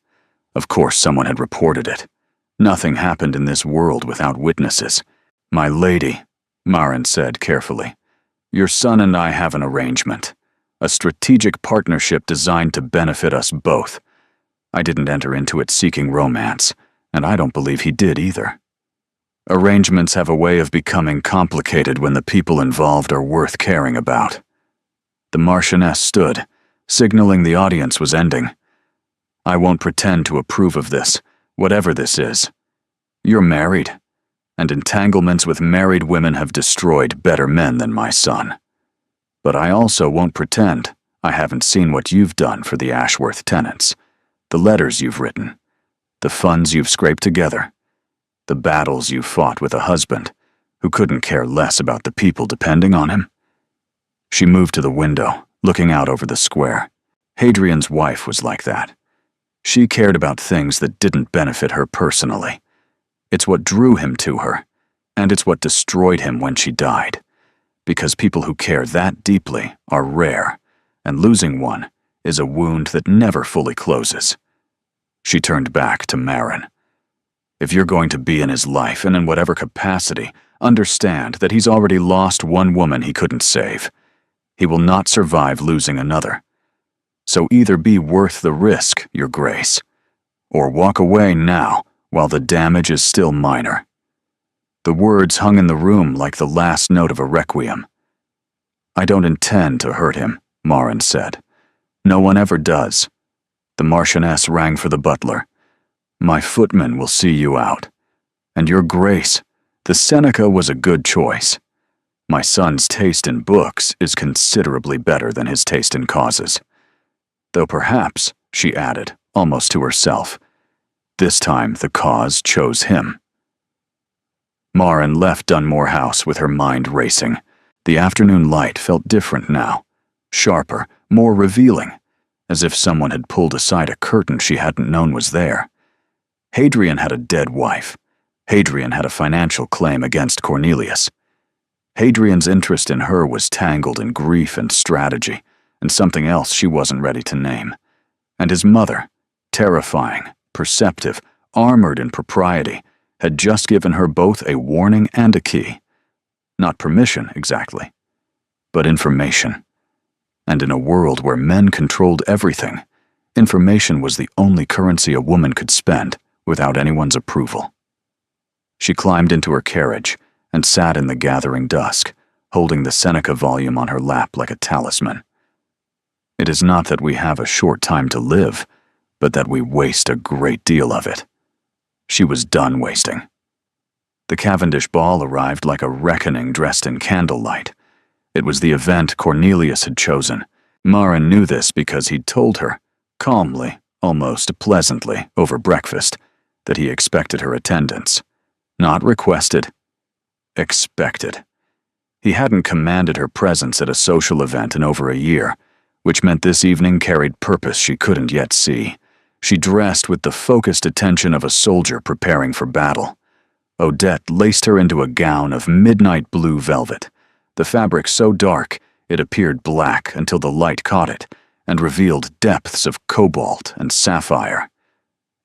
Of course someone had reported it. Nothing happened in this world without witnesses. My lady, Marin said carefully, your son and I have an arrangement. A strategic partnership designed to benefit us both. I didn't enter into it seeking romance, and I don't believe he did either. Arrangements have a way of becoming complicated when the people involved are worth caring about. The Marchioness stood, signaling the audience was ending. I won't pretend to approve of this, whatever this is. You're married, and entanglements with married women have destroyed better men than my son. But I also won't pretend I haven't seen what you've done for the Ashworth tenants, the letters you've written, the funds you've scraped together, the battles you fought with a husband who couldn't care less about the people depending on him. She moved to the window, looking out over the square. Hadrian's wife was like that. She cared about things that didn't benefit her personally. It's what drew him to her, and it's what destroyed him when she died. Because people who care that deeply are rare, and losing one is a wound that never fully closes. She turned back to Marin. If you're going to be in his life, and in whatever capacity, understand that he's already lost one woman he couldn't save. He will not survive losing another. So either be worth the risk, Your Grace, or walk away now while the damage is still minor. The words hung in the room like the last note of a requiem. I don't intend to hurt him, Marin said. No one ever does. The Marchioness rang for the butler. My footman will see you out. And Your Grace, the Seneca was a good choice. My son's taste in books is considerably better than his taste in causes. Though perhaps, she added, almost to herself, this time the cause chose him. Marin left Dunmore House with her mind racing. The afternoon light felt different now, sharper, more revealing, as if someone had pulled aside a curtain she hadn't known was there. Hadrian had a dead wife. Hadrian had a financial claim against Cornelius. Hadrian's interest in her was tangled in grief and strategy, and something else she wasn't ready to name. And his mother, terrifying, perceptive, armored in propriety, had just given her both a warning and a key. Not permission, exactly, but information. And in a world where men controlled everything, information was the only currency a woman could spend without anyone's approval. She climbed into her carriage and sat in the gathering dusk, holding the Seneca volume on her lap like a talisman. It is not that we have a short time to live, but that we waste a great deal of it. She was done wasting. The Cavendish ball arrived like a reckoning dressed in candlelight. It was the event Cornelius had chosen. Marin knew this because he'd told her, calmly, almost pleasantly, over breakfast, that he expected her attendance. Not requested, expected. He hadn't commanded her presence at a social event in over a year, which meant this evening carried purpose she couldn't yet see. She dressed with the focused attention of a soldier preparing for battle. Odette laced her into a gown of midnight blue velvet, the fabric so dark it appeared black until the light caught it and revealed depths of cobalt and sapphire.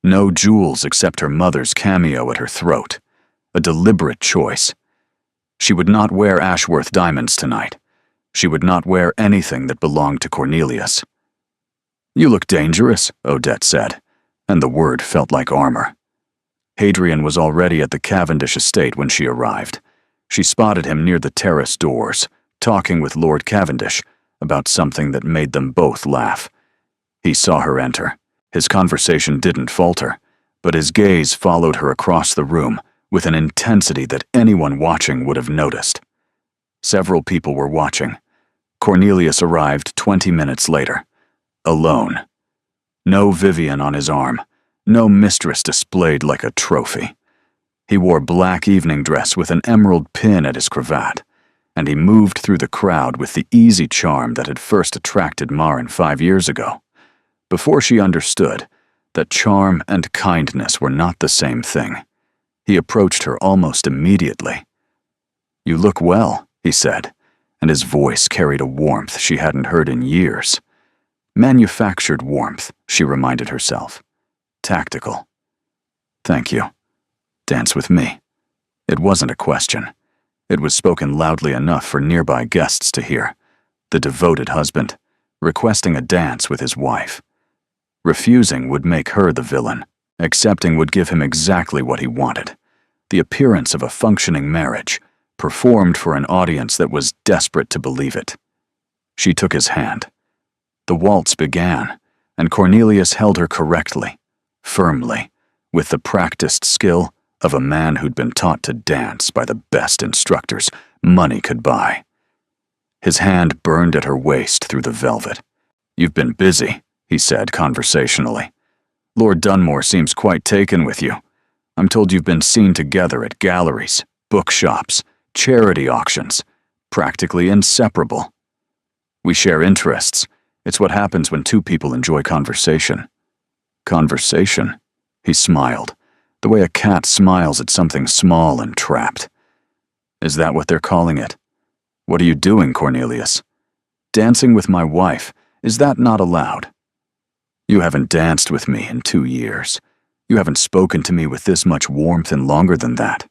No jewels except her mother's cameo at her throat. A deliberate choice. She would not wear Ashworth diamonds tonight. She would not wear anything that belonged to Cornelius. You look dangerous, Odette said, and the word felt like armor. Hadrian was already at the Cavendish estate when she arrived. She spotted him near the terrace doors, talking with Lord Cavendish about something that made them both laugh. He saw her enter. His conversation didn't falter, but his gaze followed her across the room with an intensity that anyone watching would have noticed. Several people were watching. Cornelius arrived 20 minutes later, alone. No Vivian on his arm, no Mistress displayed like a trophy. He wore black evening dress with an emerald pin at his cravat, and he moved through the crowd with the easy charm that had first attracted Maren 5 years ago, before she understood that charm and kindness were not the same thing. He approached her almost immediately. "You look well," he said, and his voice carried a warmth she hadn't heard in years. Manufactured warmth, she reminded herself. Tactical. "Thank you. Dance with me." It wasn't a question. It was spoken loudly enough for nearby guests to hear. The devoted husband, requesting a dance with his wife. Refusing would make her the villain. Accepting would give him exactly what he wanted. The appearance of a functioning marriage, performed for an audience that was desperate to believe it. She took his hand. The waltz began, and Cornelius held her correctly, firmly, with the practiced skill of a man who'd been taught to dance by the best instructors money could buy. His hand burned at her waist through the velvet. "You've been busy," he said conversationally. "Lord Dunmore seems quite taken with you. I'm told you've been seen together at galleries, bookshops, charity auctions, practically inseparable. We share interests. It's what happens when two people enjoy conversation." "Conversation?" He smiled, the way a cat smiles at something small and trapped. "Is that what they're calling it? What are you doing, Cornelius?" "Dancing with my wife. Is that not allowed?" "You haven't danced with me in 2 years. You haven't spoken to me with this much warmth in longer than that.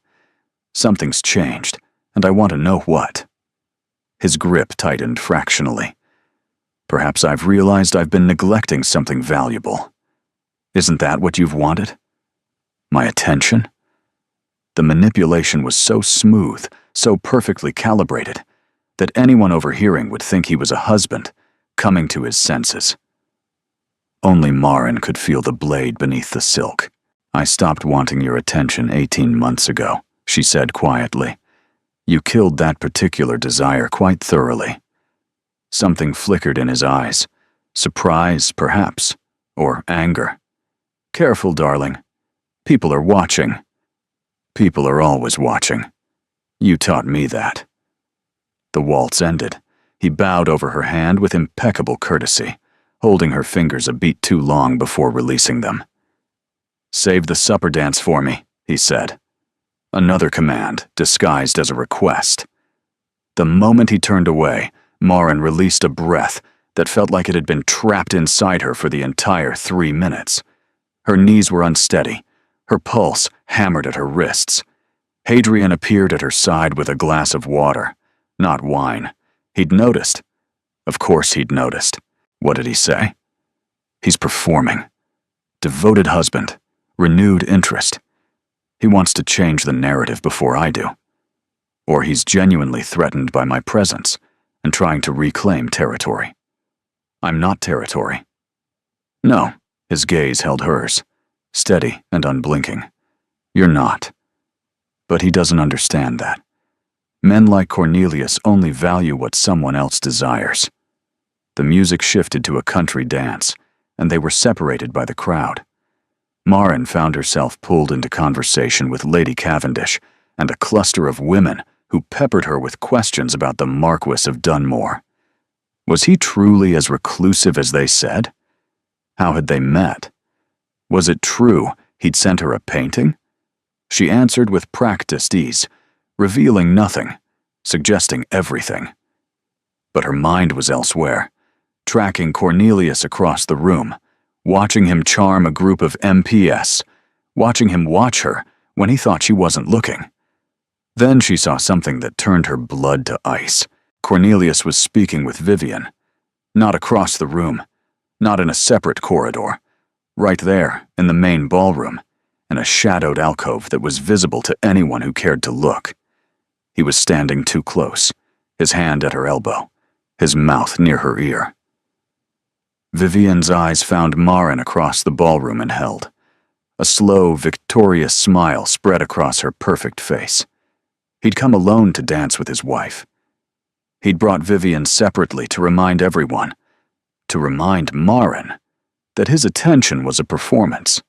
Something's changed, and I want to know what." His grip tightened fractionally. "Perhaps I've realized I've been neglecting something valuable. Isn't that what you've wanted? My attention?" The manipulation was so smooth, so perfectly calibrated, that anyone overhearing would think he was a husband, coming to his senses. Only Maren could feel the blade beneath the silk. "I stopped wanting your attention 18 months ago," she said quietly. "You killed that particular desire quite thoroughly." Something flickered in his eyes. Surprise, perhaps, or anger. "Careful, darling. People are watching." "People are always watching. You taught me that." The waltz ended. He bowed over her hand with impeccable courtesy, holding her fingers a beat too long before releasing them. "Save the supper dance for me," he said. Another command, disguised as a request. The moment he turned away, Maren released a breath that felt like it had been trapped inside her for the entire 3 minutes. Her knees were unsteady, her pulse hammered at her wrists. Hadrian appeared at her side with a glass of water, not wine. He'd noticed. Of course he'd noticed. What did he say? "He's performing. Devoted husband. Renewed interest. He wants to change the narrative before I do. Or he's genuinely threatened by my presence and trying to reclaim territory. I'm not territory." "No," his gaze held hers, steady and unblinking. "You're not." But he doesn't understand that. Men like Cornelius only value what someone else desires. The music shifted to a country dance, and they were separated by the crowd. Maren found herself pulled into conversation with Lady Cavendish and a cluster of women who peppered her with questions about the Marquis of Dunmore. Was he truly as reclusive as they said? How had they met? Was it true he'd sent her a painting? She answered with practiced ease, revealing nothing, suggesting everything. But her mind was elsewhere, tracking Cornelius across the room, watching him charm a group of MPs, watching him watch her when he thought she wasn't looking. Then she saw something that turned her blood to ice. Cornelius was speaking with Vivian. Not across the room, not in a separate corridor. Right there, in the main ballroom, in a shadowed alcove that was visible to anyone who cared to look. He was standing too close, his hand at her elbow, his mouth near her ear. Vivian's eyes found Maren across the ballroom and held. A slow, victorious smile spread across her perfect face. He'd come alone to dance with his wife. He'd brought Vivian separately to remind everyone, to remind Marin, that his attention was a performance,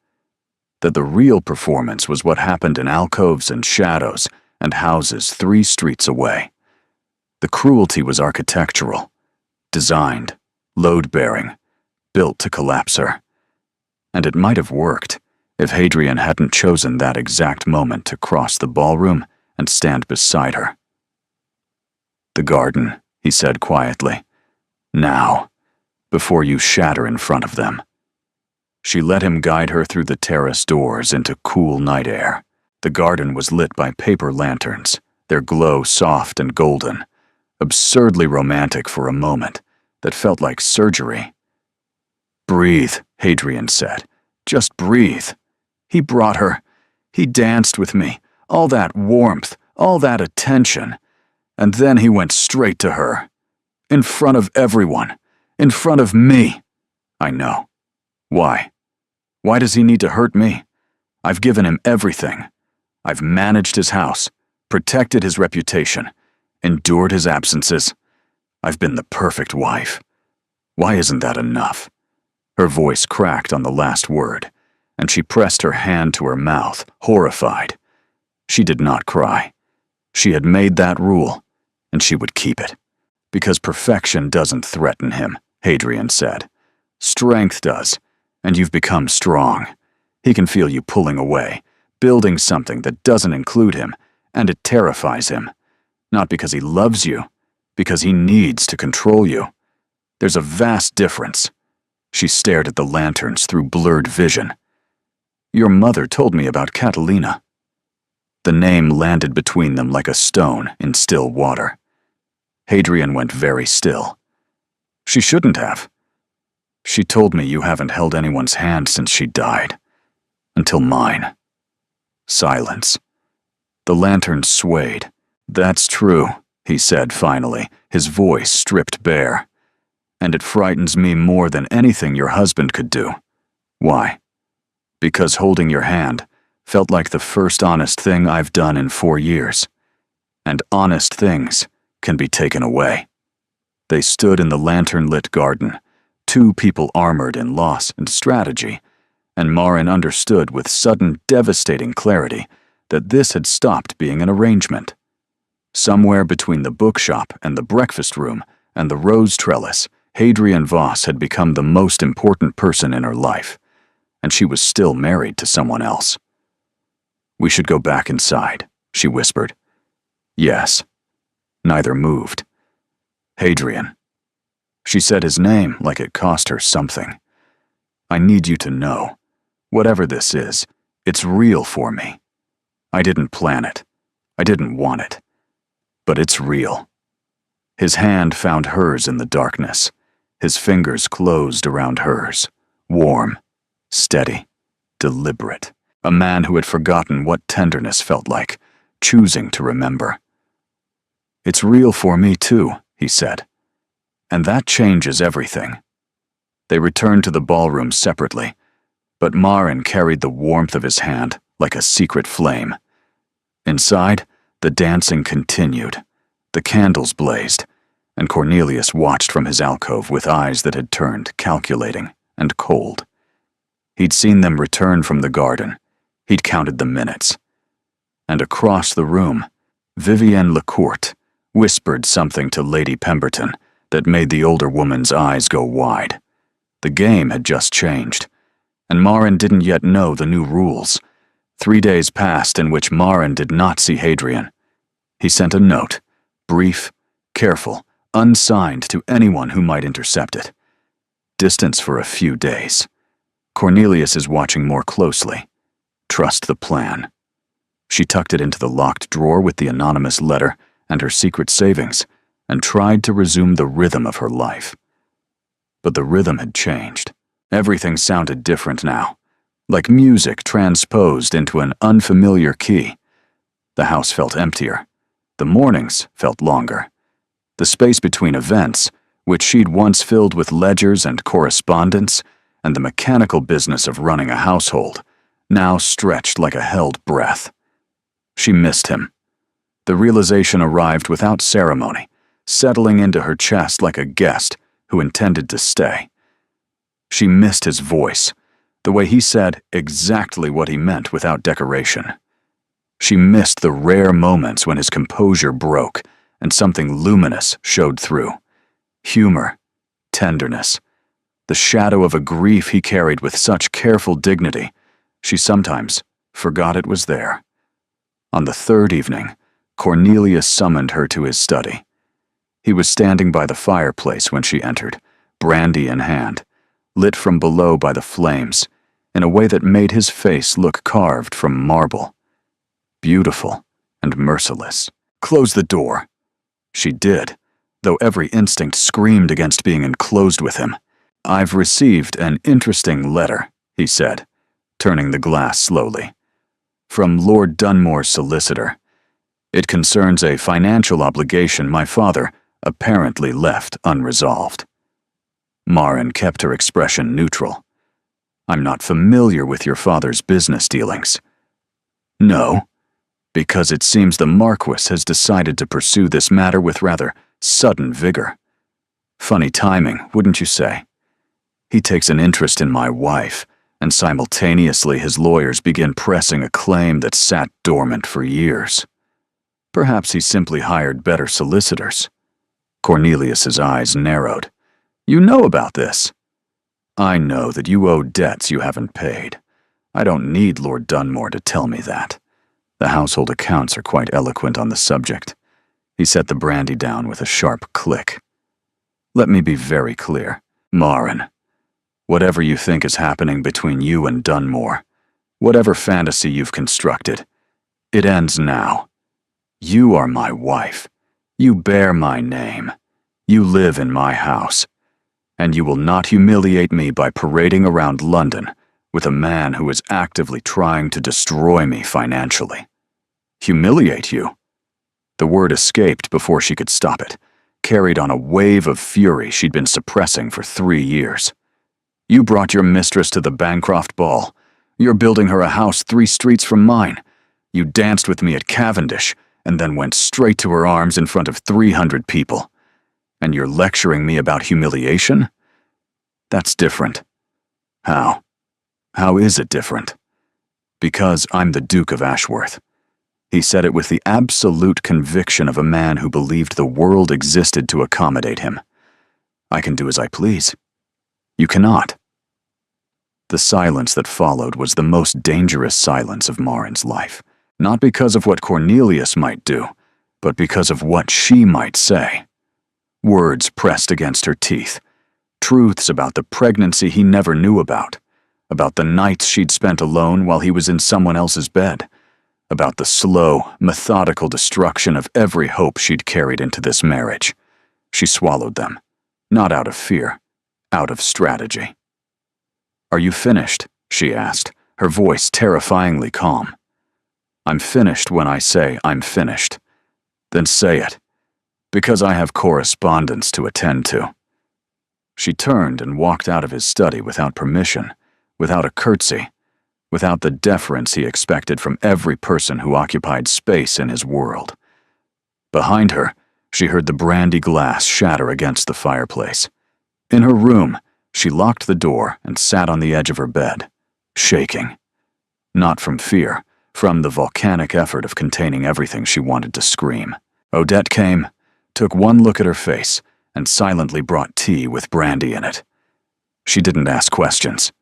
that the real performance was what happened in alcoves and shadows and houses 3 streets away. The cruelty was architectural, designed, load-bearing, built to collapse her. And it might have worked if Hadrian hadn't chosen that exact moment to cross the ballroom and stand beside her. "The garden," he said quietly. "Now, before you shatter in front of them." She let him guide her through the terrace doors into cool night air. The garden was lit by paper lanterns, their glow soft and golden, absurdly romantic for a moment that felt like surgery. "Breathe," Hadrian said. "Just breathe." He brought her. He danced with me. All that warmth, all that attention. And then he went straight to her. In front of everyone. In front of me. I know. Why? Why does he need to hurt me? I've given him everything. I've managed his house, protected his reputation, endured his absences. I've been the perfect wife. Why isn't that enough?" Her voice cracked on the last word, and she pressed her hand to her mouth, horrified. She did not cry. She had made that rule, and she would keep it. "Because perfection doesn't threaten him," Hadrian said. "Strength does, and you've become strong. He can feel you pulling away, building something that doesn't include him, and it terrifies him. Not because he loves you, because he needs to control you. There's a vast difference." She stared at the lanterns through blurred vision. "Your mother told me about Catalina." The name landed between them like a stone in still water. Hadrian went very still. "She shouldn't have. She told me you haven't held anyone's hand since she died. Until mine." Silence. The lantern swayed. "That's true," he said finally, his voice stripped bare. "And it frightens me more than anything your husband could do." "Why?" "Because holding your hand felt like the first honest thing I've done in 4 years. And honest things can be taken away." They stood in the lantern-lit garden, 2 people armored in loss and strategy, and Marin understood with sudden, devastating clarity that this had stopped being an arrangement. Somewhere between the bookshop and the breakfast room and the rose trellis, Hadrian Voss had become the most important person in her life, and she was still married to someone else. "We should go back inside," she whispered. "Yes." Neither moved. "Hadrian." She said his name like it cost her something. "I need you to know, whatever this is, it's real for me. I didn't plan it. I didn't want it. But it's real." His hand found hers in the darkness. His fingers closed around hers, warm, steady, deliberate. A man who had forgotten what tenderness felt like, choosing to remember. "It's real for me too," he said. "And that changes everything." They returned to the ballroom separately, but Marin carried the warmth of his hand like a secret flame. Inside, the dancing continued. The candles blazed, and Cornelius watched from his alcove with eyes that had turned calculating and cold. He'd seen them return from the garden. He'd counted the minutes. And across the room, Vivienne Lecourt whispered something to Lady Pemberton that made the older woman's eyes go wide. The game had just changed, and Marin didn't yet know the new rules. 3 days passed in which Marin did not see Hadrian. He sent a note, brief, careful, unsigned to anyone who might intercept it. Distance for a few days. Cornelius is watching more closely. Trust the plan. She tucked it into the locked drawer with the anonymous letter and her secret savings, and tried to resume the rhythm of her life. But the rhythm had changed. Everything sounded different now, like music transposed into an unfamiliar key. The house felt emptier. The mornings felt longer. The space between events, which she'd once filled with ledgers and correspondence, and the mechanical business of running a household, now stretched like a held breath. She missed him. The realization arrived without ceremony, settling into her chest like a guest who intended to stay. She missed his voice, the way he said exactly what he meant without decoration. She missed the rare moments when his composure broke and something luminous showed through. Humor, tenderness, the shadow of a grief he carried with such careful dignity, she sometimes forgot it was there. On the third evening, Cornelius summoned her to his study. He was standing by the fireplace when she entered, brandy in hand, lit from below by the flames, in a way that made his face look carved from marble. Beautiful and merciless. "Close the door." She did, though every instinct screamed against being enclosed with him. "I've received an interesting letter," he said, turning the glass slowly. "From Lord Dunmore's solicitor. It concerns a financial obligation my father apparently left unresolved." Marin kept her expression neutral. "I'm not familiar with your father's business dealings." "No, because it seems the Marquis has decided to pursue this matter with rather sudden vigor. Funny timing, wouldn't you say? He takes an interest in my wife, and simultaneously his lawyers begin pressing a claim that sat dormant for years. Perhaps he simply hired better solicitors." Cornelius's eyes narrowed. "You know about this?" "I know that you owe debts you haven't paid. I don't need Lord Dunmore to tell me that. The household accounts are quite eloquent on the subject." He set the brandy down with a sharp click. "Let me be very clear, Marin. Whatever you think is happening between you and Dunmore, whatever fantasy you've constructed, it ends now. You are my wife. You bear my name. You live in my house. And you will not humiliate me by parading around London with a man who is actively trying to destroy me financially." "Humiliate you?" The word escaped before she could stop it, carried on a wave of fury she'd been suppressing for 3 years. "You brought your mistress to the Bancroft ball. You're building her a house 3 streets from mine. You danced with me at Cavendish, and then went straight to her arms in front of 300 people. And you're lecturing me about humiliation? That's different." "How? How is it different?" "Because I'm the Duke of Ashworth." He said it with the absolute conviction of a man who believed the world existed to accommodate him. "I can do as I please." "You cannot." The silence that followed was the most dangerous silence of Marin's life, not because of what Cornelius might do, but because of what she might say. Words pressed against her teeth, truths about the pregnancy he never knew about the nights she'd spent alone while he was in someone else's bed, about the slow, methodical destruction of every hope she'd carried into this marriage. She swallowed them, not out of fear, out of strategy. "Are you finished?" she asked, her voice terrifyingly calm. "I'm finished when I say I'm finished." "Then say it, because I have correspondence to attend to." She turned and walked out of his study without permission, without a curtsy, without the deference he expected from every person who occupied space in his world. Behind her, she heard the brandy glass shatter against the fireplace. In her room, she locked the door and sat on the edge of her bed, shaking. Not from fear, from the volcanic effort of containing everything she wanted to scream. Odette came, took one look at her face, and silently brought tea with brandy in it. She didn't ask questions.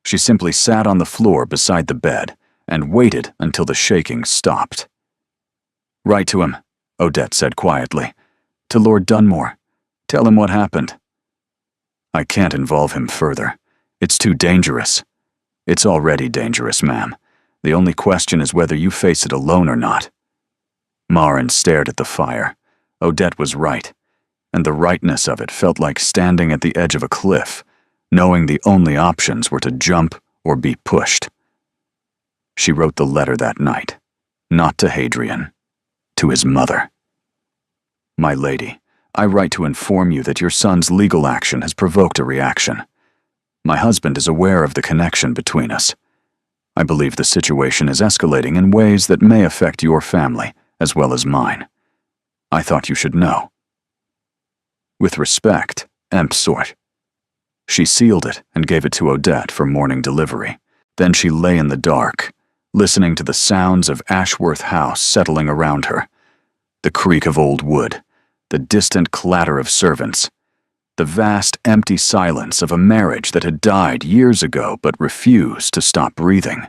She simply sat on the floor beside the bed and waited until the shaking stopped. "Write to him," Odette said quietly. "To Lord Dunmore. Tell him what happened." "I can't involve him further. It's too dangerous." "It's already dangerous, ma'am. The only question is whether you face it alone or not." Marin stared at the fire. Odette was right, and the rightness of it felt like standing at the edge of a cliff, knowing the only options were to jump or be pushed. She wrote the letter that night, not to Hadrian, to his mother. "My lady, I write to inform you that your son's legal action has provoked a reaction. My husband is aware of the connection between us. I believe the situation is escalating in ways that may affect your family as well as mine. I thought you should know. With respect, sort. She sealed it and gave it to Odette for morning delivery. Then she lay in the dark, listening to the sounds of Ashworth House settling around her. The creak of old wood, the distant clatter of servants, the vast empty silence of a marriage that had died years ago but refused to stop breathing.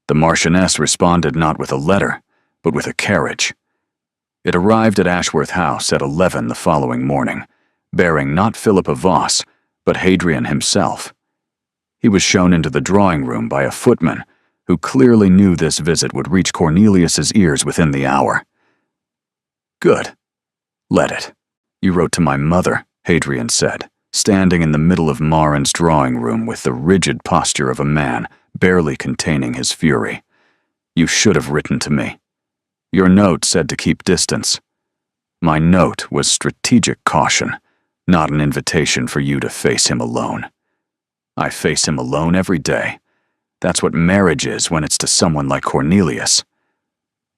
The Marchioness responded not with a letter, but with a carriage. It arrived at Ashworth House at 11 the following morning, bearing not Philippa Voss, but Hadrian himself. He was shown into the drawing room by a footman who clearly knew this visit would reach Cornelius's ears within the hour. "Good. Let it. You wrote to my mother," Hadrian said, standing in the middle of Marin's drawing room with the rigid posture of a man barely containing his fury. "You should have written to me. Your note said to keep distance. My note was strategic caution, not an invitation for you to face him alone. I face him alone every day. That's what marriage is when it's to someone like Cornelius."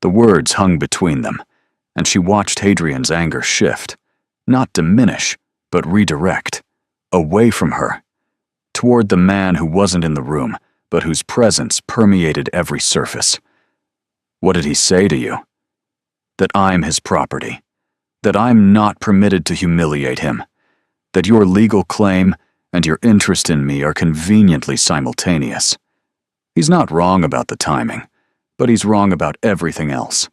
The words hung between them, and she watched Hadrian's anger shift, not diminish, but redirect, away from her, toward the man who wasn't in the room, but whose presence permeated every surface. "What did he say to you?" "That I'm his property. That I'm not permitted to humiliate him. That your legal claim and your interest in me are conveniently simultaneous. He's not wrong about the timing, but he's wrong about everything else."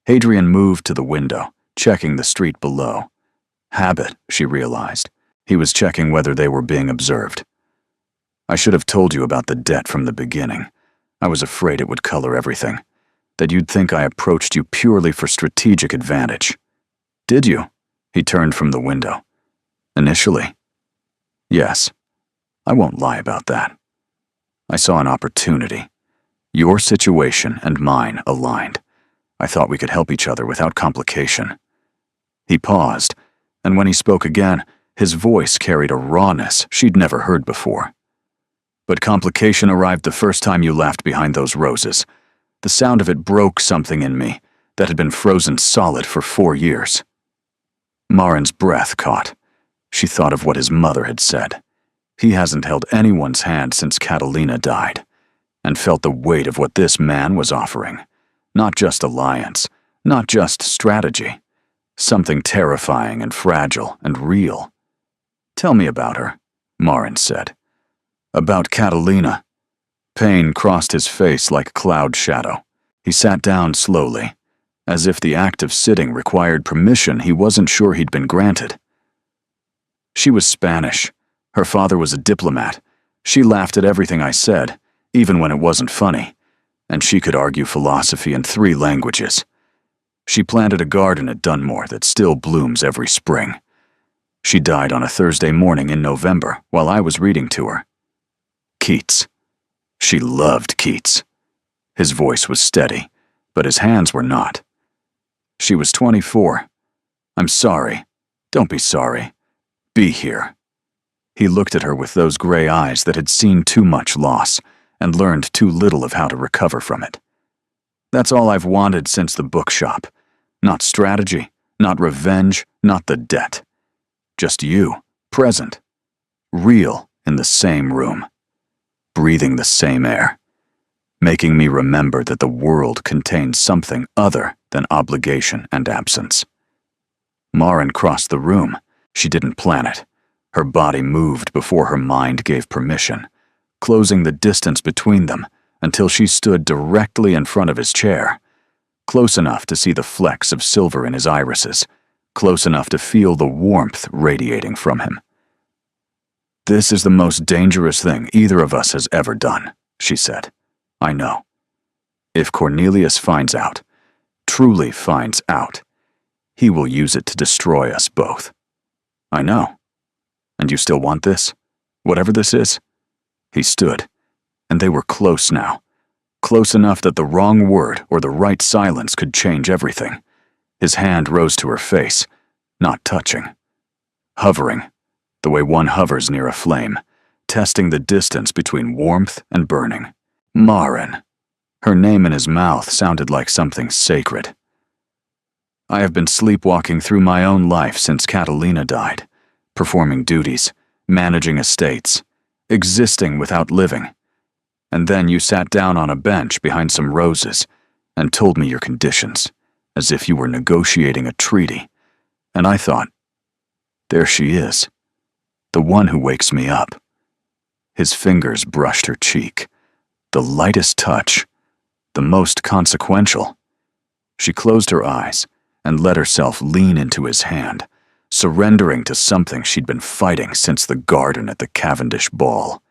Hadrian moved to the window, checking the street below. Habit, she realized. He was checking whether they were being observed. "I should have told you about the debt from the beginning. I was afraid it would color everything. That you'd think I approached you purely for strategic advantage." "Did you?" He turned from the window. "Initially. Yes. I won't lie about that. I saw an opportunity. Your situation and mine aligned. I thought we could help each other without complication." He paused, and when he spoke again, his voice carried a rawness she'd never heard before. "But complication arrived the first time you laughed behind those roses. The sound of it broke something in me that had been frozen solid for 4 years. Marin's breath caught. She thought of what his mother had said. He hasn't held anyone's hand since Catalina died, and felt the weight of what this man was offering. Not just alliance, not just strategy. Something terrifying and fragile and real. "Tell me about her," Marin said. "About Catalina." Pain crossed his face like a cloud shadow. He sat down slowly, as if the act of sitting required permission he wasn't sure he'd been granted. "She was Spanish. Her father was a diplomat. She laughed at everything I said, even when it wasn't funny, and she could argue philosophy in 3 languages. She planted a garden at Dunmore that still blooms every spring. She died on a Thursday morning in November while I was reading to her. Keats. She loved Keats." His voice was steady, but his hands were not. "She was 24. I'm sorry. Don't be sorry. Be here." He looked at her with those gray eyes that had seen too much loss and learned too little of how to recover from it. "That's all I've wanted since the bookshop. Not strategy, not revenge, not the debt. Just you, present, real in the same room, breathing the same air, making me remember that the world contains something other than obligation and absence." Marin crossed the room. She didn't plan it. Her body moved before her mind gave permission, closing the distance between them until she stood directly in front of his chair, close enough to see the flecks of silver in his irises, close enough to feel the warmth radiating from him. "This is the most dangerous thing either of us has ever done," she said. "I know. If Cornelius finds out, truly finds out, he will use it to destroy us both. I know. And you still want this? Whatever this is?" He stood, and they were close now. Close enough that the wrong word or the right silence could change everything. His hand rose to her face, not touching. Hovering, the way one hovers near a flame, testing the distance between warmth and burning. Marin. Her name in his mouth sounded like something sacred. I have been sleepwalking through my own life since Catalina died, performing duties, managing estates, existing without living. And then you sat down on a bench behind some roses and told me your conditions, as if you were negotiating a treaty. And I thought, there she is, the one who wakes me up. His fingers brushed her cheek, the lightest touch, the most consequential. She closed her eyes and let herself lean into his hand, surrendering to something she'd been fighting since the garden at the Cavendish ball.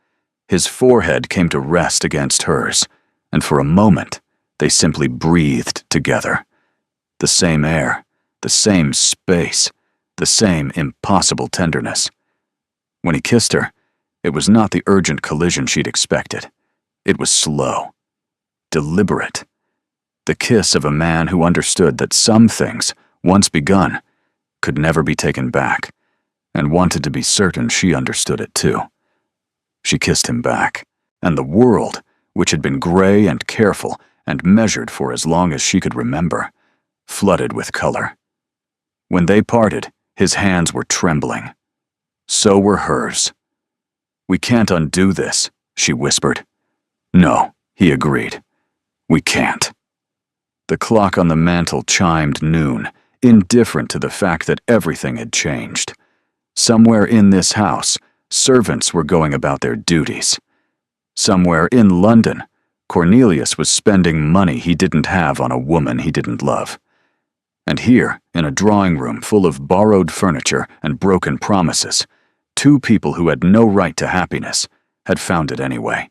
His forehead came to rest against hers, and for a moment, they simply breathed together. The same air, the same space, the same impossible tenderness. When he kissed her, it was not the urgent collision she'd expected. It was slow, deliberate. The kiss of a man who understood that some things, once begun, could never be taken back, and wanted to be certain she understood it too. She kissed him back, and the world, which had been gray and careful and measured for as long as she could remember, flooded with color. When they parted, his hands were trembling. So were hers. "We can't undo this," she whispered. "No," he agreed. "We can't." The clock on the mantel chimed noon, indifferent to the fact that everything had changed. Somewhere in this house, servants were going about their duties. Somewhere in London, Cornelius was spending money he didn't have on a woman he didn't love. And here, in a drawing room full of borrowed furniture and broken promises, two people who had no right to happiness had found it anyway.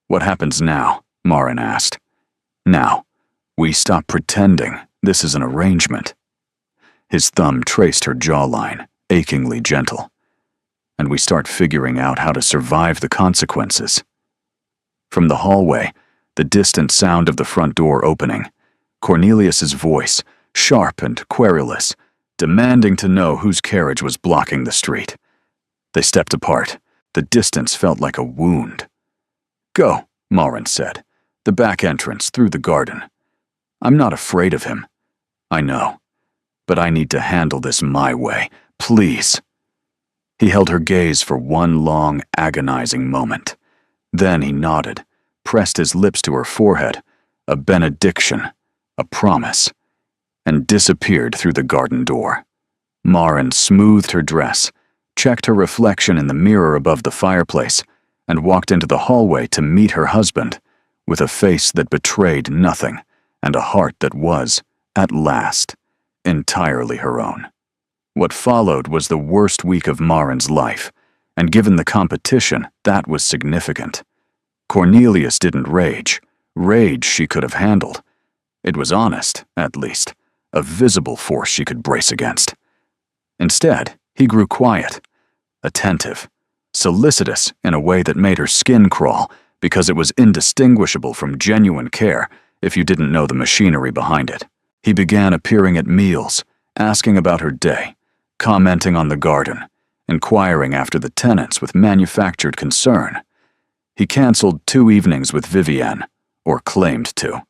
"What happens now?" Marin asked. "Now, we stop pretending this is an arrangement." His thumb traced her jawline, achingly gentle. "And we start figuring out how to survive the consequences." From the hallway, the distant sound of the front door opening, Cornelius's voice, sharp and querulous, demanding to know whose carriage was blocking the street. They stepped apart. The distance felt like a wound. "Go," Marin said. "The back entrance, through the garden. I'm not afraid of him. I know. But I need to handle this my way. Please." He held her gaze for one long, agonizing moment. Then he nodded, pressed his lips to her forehead, a benediction, a promise, and disappeared through the garden door. Marin smoothed her dress, checked her reflection in the mirror above the fireplace, and walked into the hallway to meet her husband, with a face that betrayed nothing and a heart that was, at last, entirely her own. What followed was the worst week of Marin's life, and given the competition, that was significant. Cornelius didn't rage. Rage she could have handled. It was honest, at least, a visible force she could brace against. Instead, he grew quiet, attentive, solicitous in a way that made her skin crawl because it was indistinguishable from genuine care if you didn't know the machinery behind it. He began appearing at meals, asking about her day, commenting on the garden, inquiring after the tenants with manufactured concern. He canceled 2 evenings with Vivienne, or claimed to,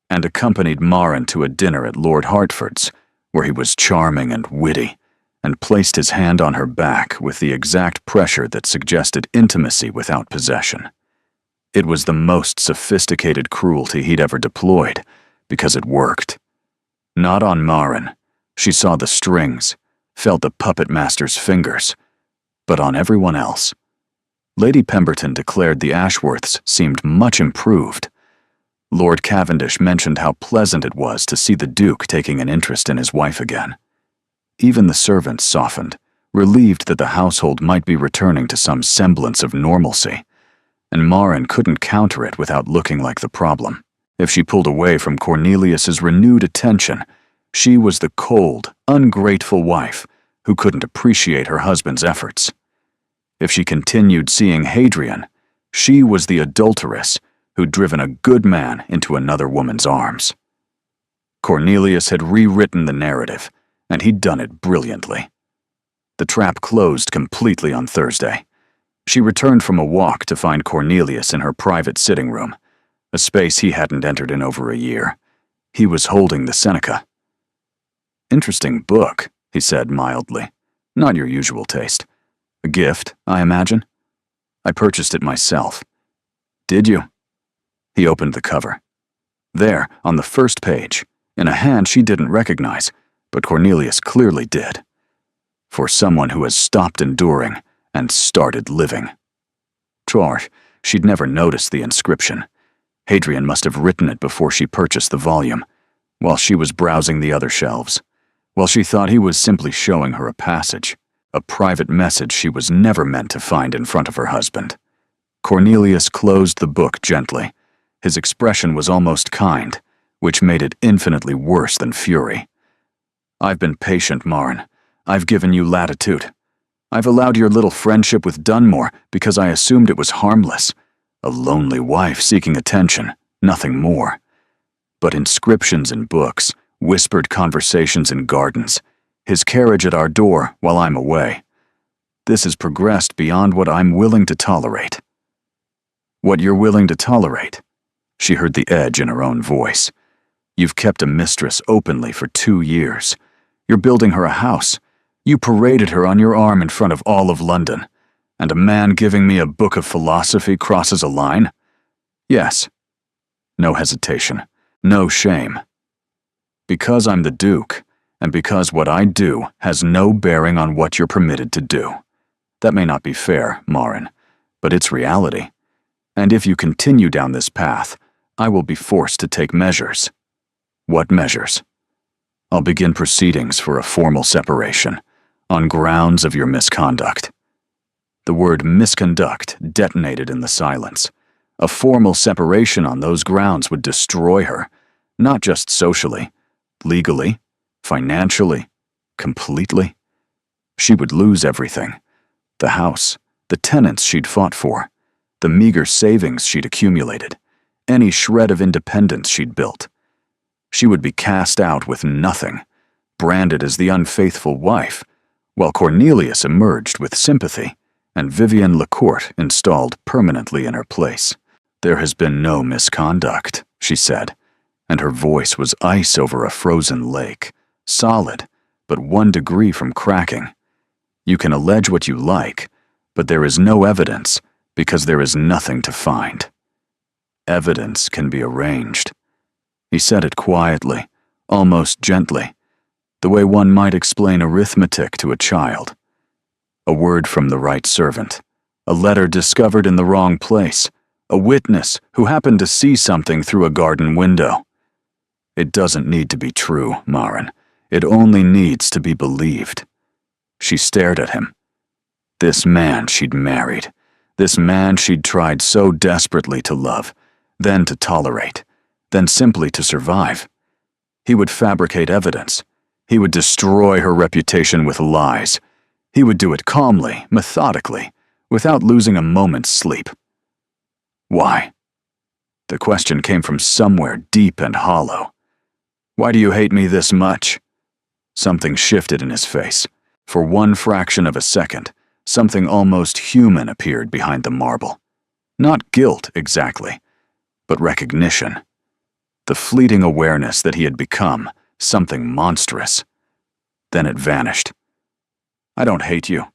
and accompanied Marin to a dinner at Lord Hertford's, where he was charming and witty, and placed his hand on her back with the exact pressure that suggested intimacy without possession. It was the most sophisticated cruelty he'd ever deployed, because it worked. Not on Marin. She saw the strings, felt the puppet master's fingers, but on everyone else. Lady Pemberton declared the Ashworths seemed much improved. Lord Cavendish mentioned how pleasant it was to see the Duke taking an interest in his wife again. Even the servants softened, relieved that the household might be returning to some semblance of normalcy, and Marin couldn't counter it without looking like the problem. If she pulled away from Cornelius's renewed attention, she was the cold, ungrateful wife who couldn't appreciate her husband's efforts. If she continued seeing Hadrian, she was the adulteress who'd driven a good man into another woman's arms. Cornelius had rewritten the narrative, and he'd done it brilliantly. The trap closed completely on Thursday. She returned from a walk to find Cornelius in her private sitting room, a space he hadn't entered in over a year. He was holding the Seneca. Interesting book, he said mildly. Not your usual taste. A gift, I imagine? I purchased it myself. Did you? He opened the cover. There, on the first page, in a hand she didn't recognize, but Cornelius clearly did. For someone who has stopped enduring and started living. George, she'd never noticed the inscription. Hadrian must have written it before she purchased the volume, while she was browsing the other shelves, while she thought he was simply showing her a passage, a private message she was never meant to find in front of her husband. Cornelius closed the book gently. His expression was almost kind, which made it infinitely worse than fury. I've been patient, Marin. I've given you latitude. I've allowed your little friendship with Dunmore because I assumed it was harmless. A lonely wife seeking attention, nothing more. But inscriptions in books, whispered conversations in gardens, his carriage at our door while I'm away. This has progressed beyond what I'm willing to tolerate. What you're willing to tolerate? She heard the edge in her own voice. You've kept a mistress openly for 2 years. You're building her a house. You paraded her on your arm in front of all of London. And a man giving me a book of philosophy crosses a line? Yes. No hesitation. No shame. Because I'm the Duke, and because what I do has no bearing on what you're permitted to do. That may not be fair, Marin, but it's reality. And if you continue down this path, I will be forced to take measures. What measures? I'll begin proceedings for a formal separation, on grounds of your misconduct. The word misconduct detonated in the silence. A formal separation on those grounds would destroy her, not just socially, legally, financially, completely. She would lose everything. The house, the tenants she'd fought for, the meager savings she'd accumulated, any shred of independence she'd built. She would be cast out with nothing, branded as the unfaithful wife, while Cornelius emerged with sympathy and Vivienne Lecourt installed permanently in her place. There has been no misconduct, she said, and her voice was ice over a frozen lake, solid, but 1 degree from cracking. You can allege what you like, but there is no evidence because there is nothing to find. Evidence can be arranged. He said it quietly, almost gently, the way one might explain arithmetic to a child. A word from the right servant, a letter discovered in the wrong place, a witness who happened to see something through a garden window. It doesn't need to be true, Marin. It only needs to be believed. She stared at him. This man she'd married, this man she'd tried so desperately to love, then to tolerate, then simply to survive. He would fabricate evidence. He would destroy her reputation with lies. He would do it calmly, methodically, without losing a moment's sleep. Why? The question came from somewhere deep and hollow. Why do you hate me this much? Something shifted in his face. For 1 fraction of a second, something almost human appeared behind the marble. Not guilt, exactly, but recognition. The fleeting awareness that he had become something monstrous. Then it vanished. I don't hate you.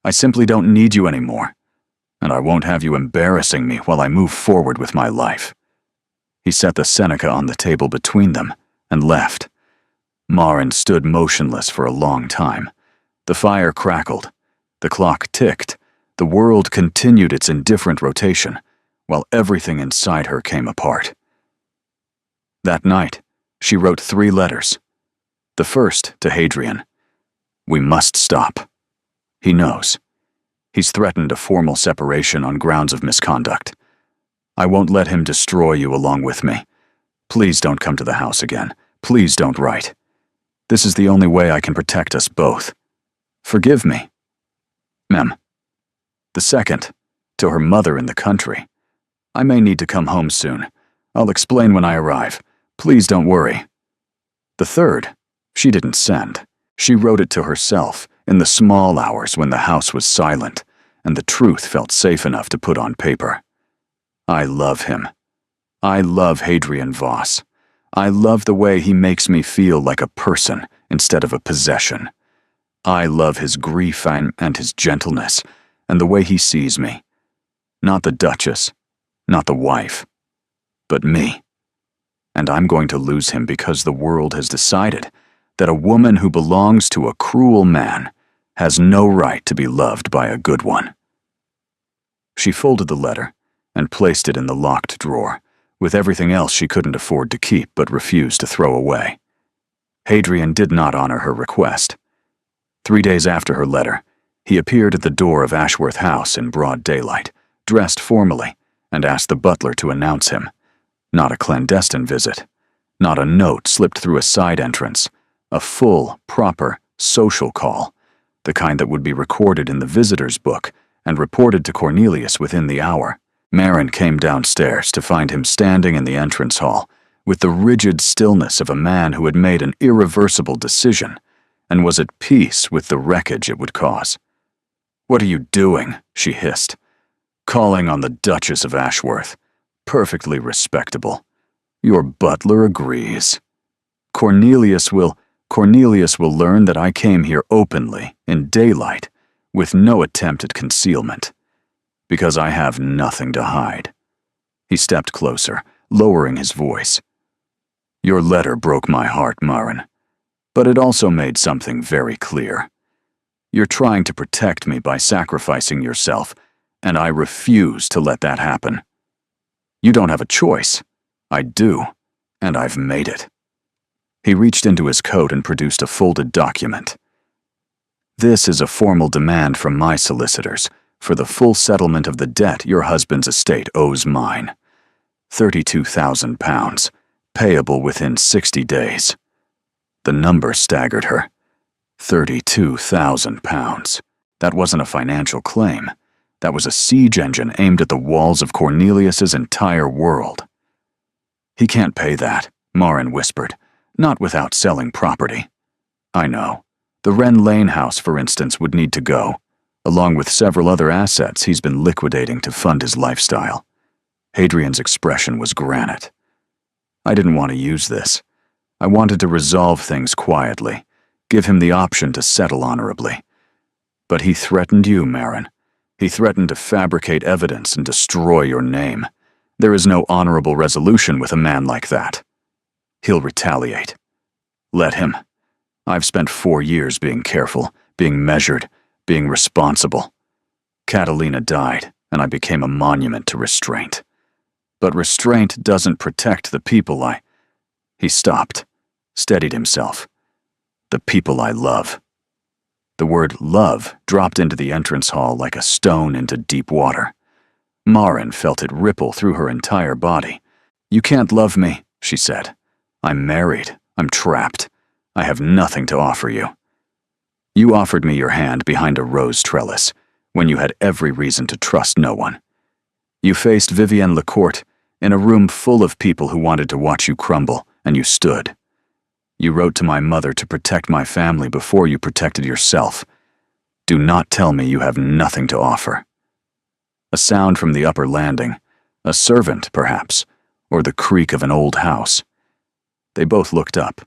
I simply don't need you anymore, and I won't have you embarrassing me while I move forward with my life. He set the Seneca on the table between them and left. Marin stood motionless for a long time. The fire crackled. The clock ticked. The world continued its indifferent rotation, while everything inside her came apart. That night, she wrote 3 letters. The first to Hadrian. We must stop. He knows. He's threatened a formal separation on grounds of misconduct. I won't let him destroy you along with me. Please don't come to the house again. Please don't write. This is the only way I can protect us both. Forgive me. Mem. The second, to her mother in the country. I may need to come home soon. I'll explain when I arrive. Please don't worry. The third, she didn't send. She wrote it to herself in the small hours when the house was silent and the truth felt safe enough to put on paper. I love him. I love Hadrian Voss. I love the way he makes me feel like a person instead of a possession. I love his grief and his gentleness, and the way he sees me. Not the Duchess, not the wife, but me. And I'm going to lose him because the world has decided that a woman who belongs to a cruel man has no right to be loved by a good one. She folded the letter and placed it in the locked drawer, with everything else she couldn't afford to keep but refused to throw away. Hadrian did not honor her request. 3 days after her letter, he appeared at the door of Ashworth House in broad daylight, dressed formally, and asked the butler to announce him. Not a clandestine visit, not a note slipped through a side entrance, a full, proper, social call, the kind that would be recorded in the visitor's book and reported to Cornelius within the hour. Marin came downstairs to find him standing in the entrance hall, with the rigid stillness of a man who had made an irreversible decision and was at peace with the wreckage it would cause. "What are you doing?" she hissed. "Calling on the Duchess of Ashworth. Perfectly respectable. Your butler agrees. Cornelius will learn that I came here openly, in daylight, with no attempt at concealment, because I have nothing to hide." He stepped closer, lowering his voice. "Your letter broke my heart, Marin, but it also made something very clear. You're trying to protect me by sacrificing yourself, and I refuse to let that happen. You don't have a choice. I do, and I've made it." He reached into his coat and produced a folded document. "This is a formal demand from my solicitors for the full settlement of the debt your husband's estate owes mine. £32,000, payable within 60 days. The number staggered her. £32,000. That wasn't a financial claim. That was a siege engine aimed at the walls of Cornelius's entire world. "He can't pay that," Marin whispered, "not without selling property." "I know. The Wren Lane house, for instance, would need to go, along with several other assets he's been liquidating to fund his lifestyle." Hadrian's expression was granite. "I didn't want to use this. I wanted to resolve things quietly, give him the option to settle honorably. But he threatened you, Marin. He threatened to fabricate evidence and destroy your name. There is no honorable resolution with a man like that. He'll retaliate. Let him. I've spent 4 years being careful, being measured, being responsible. Catalina died, and I became a monument to restraint. But restraint doesn't protect the people I—" He stopped, steadied himself. "The people I love." The word love dropped into the entrance hall like a stone into deep water. Marin felt it ripple through her entire body. "You can't love me," she said. "I'm married. I'm trapped. I have nothing to offer you. You offered me your hand behind a rose trellis, when you had every reason to trust no one. You faced Vivienne Lecourt in a room full of people who wanted to watch you crumble, and you stood. You wrote to my mother to protect my family before you protected yourself. Do not tell me you have nothing to offer." A sound from the upper landing, a servant, perhaps, or the creak of an old house. They both looked up.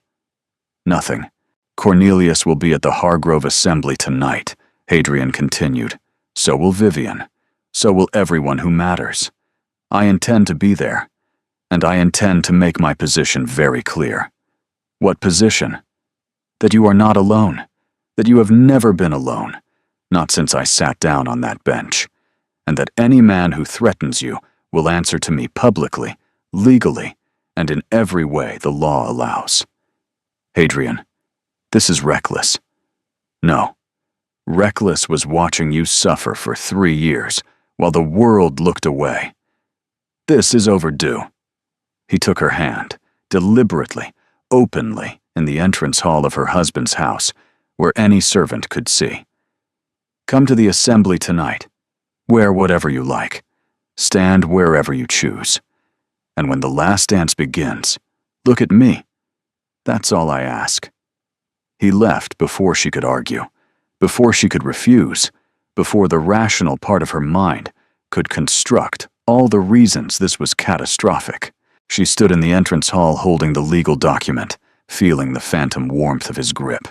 "Nothing. Cornelius will be at the Hargrove Assembly tonight," Hadrian continued. "So will Vivienne. So will everyone who matters. I intend to be there, and I intend to make my position very clear." "What position?" "That you are not alone. That you have never been alone, not since I sat down on that bench. And that any man who threatens you will answer to me publicly, legally, and in every way the law allows." "Hadrian, this is reckless." "No. Reckless was watching you suffer for 3 years while the world looked away. This is overdue." He took her hand, deliberately, openly, in the entrance hall of her husband's house, where any servant could see. "Come to the assembly tonight. Wear whatever you like. Stand wherever you choose. And when the last dance begins, look at me. That's all I ask." He left before she could argue, before she could refuse, before the rational part of her mind could construct all the reasons this was catastrophic. She stood in the entrance hall holding the legal document, feeling the phantom warmth of his grip,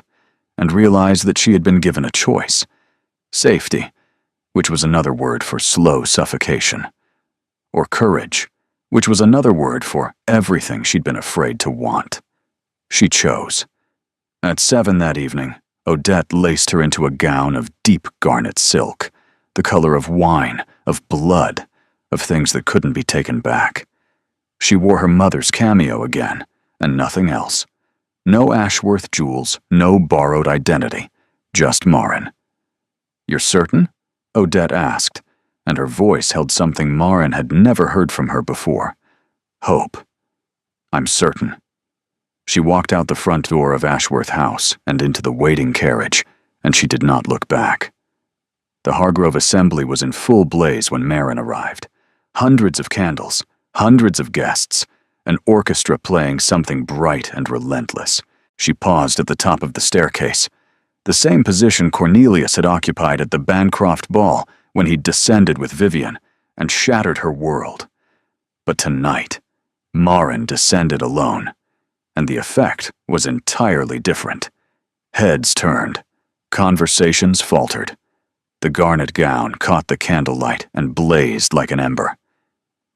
and realized that she had been given a choice. Safety, which was another word for slow suffocation. Or courage, which was another word for everything she'd been afraid to want. She chose. At 7 that evening, Odette laced her into a gown of deep garnet silk, the color of wine, of blood, of things that couldn't be taken back. She wore her mother's cameo again, and nothing else. No Ashworth jewels, no borrowed identity, just Marin. "You're certain?" Odette asked, and her voice held something Marin had never heard from her before. Hope. "I'm certain." She walked out the front door of Ashworth House and into the waiting carriage, and she did not look back. The Hargrove Assembly was in full blaze when Marin arrived. Hundreds of candles, hundreds of guests, an orchestra playing something bright and relentless. She paused at the top of the staircase, the same position Cornelius had occupied at the Bancroft ball when he'd descended with Vivian and shattered her world. But tonight, Marin descended alone, and the effect was entirely different. Heads turned, conversations faltered. The garnet gown caught the candlelight and blazed like an ember.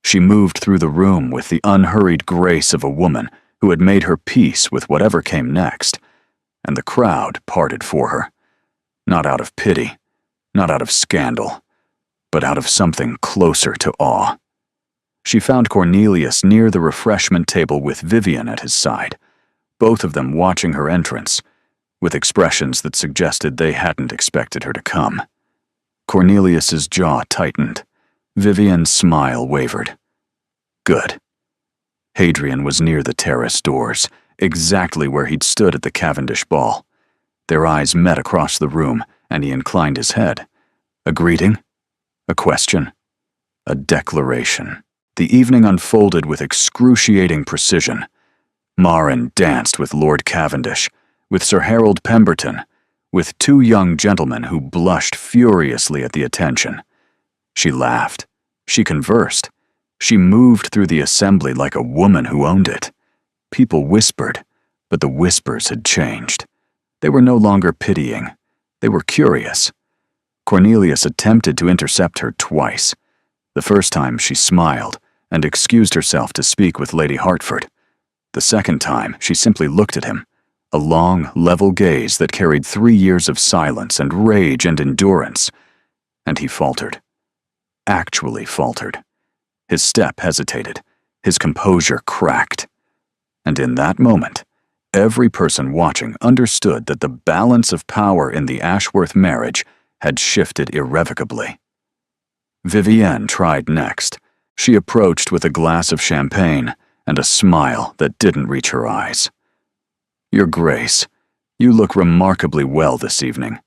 She moved through the room with the unhurried grace of a woman who had made her peace with whatever came next, and the crowd parted for her. Not out of pity, not out of scandal, but out of something closer to awe. She found Cornelius near the refreshment table with Vivian at his side, both of them watching her entrance, with expressions that suggested they hadn't expected her to come. Cornelius's jaw tightened. Vivian's smile wavered. Good. Hadrian was near the terrace doors, exactly where he'd stood at the Cavendish ball. Their eyes met across the room, and he inclined his head. A greeting? A question? A declaration. The evening unfolded with excruciating precision. Marin danced with Lord Cavendish, with Sir Harold Pemberton, with 2 young gentlemen who blushed furiously at the attention. She laughed. She conversed. She moved through the assembly like a woman who owned it. People whispered, but the whispers had changed. They were no longer pitying. They were curious. Cornelius attempted to intercept her twice. The first time she smiled and excused herself to speak with Lady Hertford. The second time she simply looked at him, a long, level gaze that carried 3 years of silence and rage and endurance, and he faltered. Actually faltered. His step hesitated. His composure cracked. And in that moment, every person watching understood that the balance of power in the Ashworth marriage had shifted irrevocably. Vivienne tried next. She approached with a glass of champagne and a smile that didn't reach her eyes. "Your Grace, you look remarkably well this evening.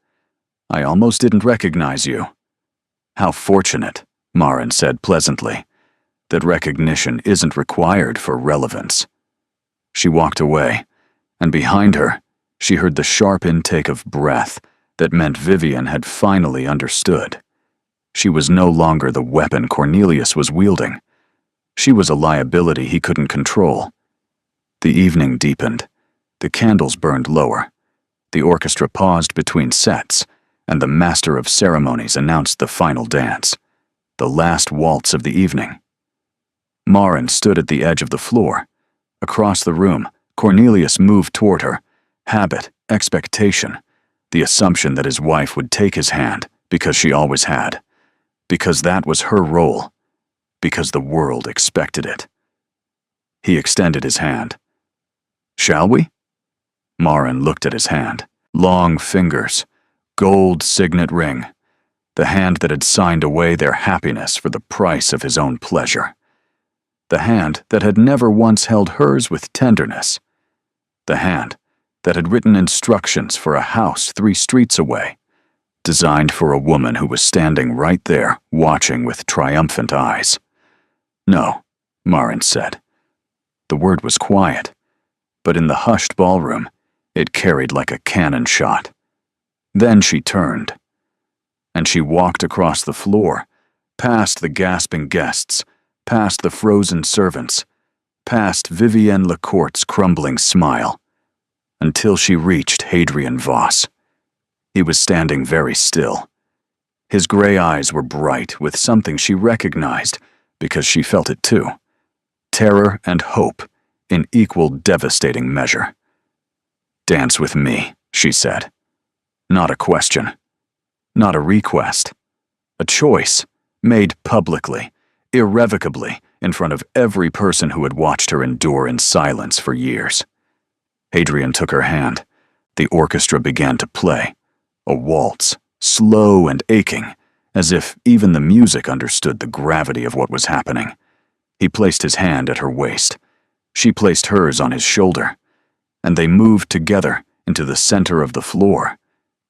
I almost didn't recognize you." "How fortunate," Marin said pleasantly, "that recognition isn't required for relevance." She walked away, and behind her, she heard the sharp intake of breath that meant Vivian had finally understood. She was no longer the weapon Cornelius was wielding. She was a liability he couldn't control. The evening deepened. The candles burned lower. The orchestra paused between sets, and the master of ceremonies announced the final dance, the last waltz of the evening. Marin stood at the edge of the floor. Across the room, Cornelius moved toward her. Habit, expectation, the assumption that his wife would take his hand because she always had, because that was her role, because the world expected it. He extended his hand. "Shall we?" Marin looked at his hand. Long fingers, gold signet ring, the hand that had signed away their happiness for the price of his own pleasure. The hand that had never once held hers with tenderness. The hand that had written instructions for a house 3 streets away, designed for a woman who was standing right there, watching with triumphant eyes. "No," Marin said. The word was quiet, but in the hushed ballroom, it carried like a cannon shot. Then she turned, and she walked across the floor, past the gasping guests, past the frozen servants, past Vivienne Lecourt's crumbling smile, until she reached Hadrian Voss. He was standing very still. His gray eyes were bright with something she recognized because she felt it too. Terror and hope in equal devastating measure. "Dance with me," she said. Not a question. Not a request. A choice, made publicly, irrevocably, in front of every person who had watched her endure in silence for years. Hadrian took her hand. The orchestra began to play. A waltz, slow and aching, as if even the music understood the gravity of what was happening. He placed his hand at her waist. She placed hers on his shoulder, and they moved together into the center of the floor.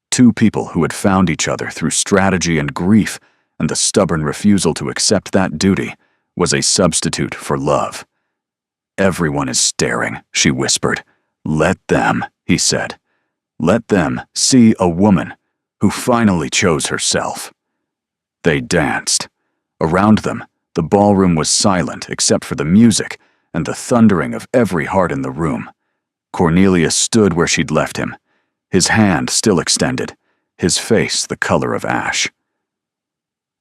Two people who had found each other through strategy and grief, and the stubborn refusal to accept that duty was a substitute for love. "Everyone is staring," she whispered. "Let them," he said. "Let them see a woman who finally chose herself." They danced. Around them, the ballroom was silent except for the music and the thundering of every heart in the room. Cornelius stood where she'd left him, his hand still extended, his face the color of ash.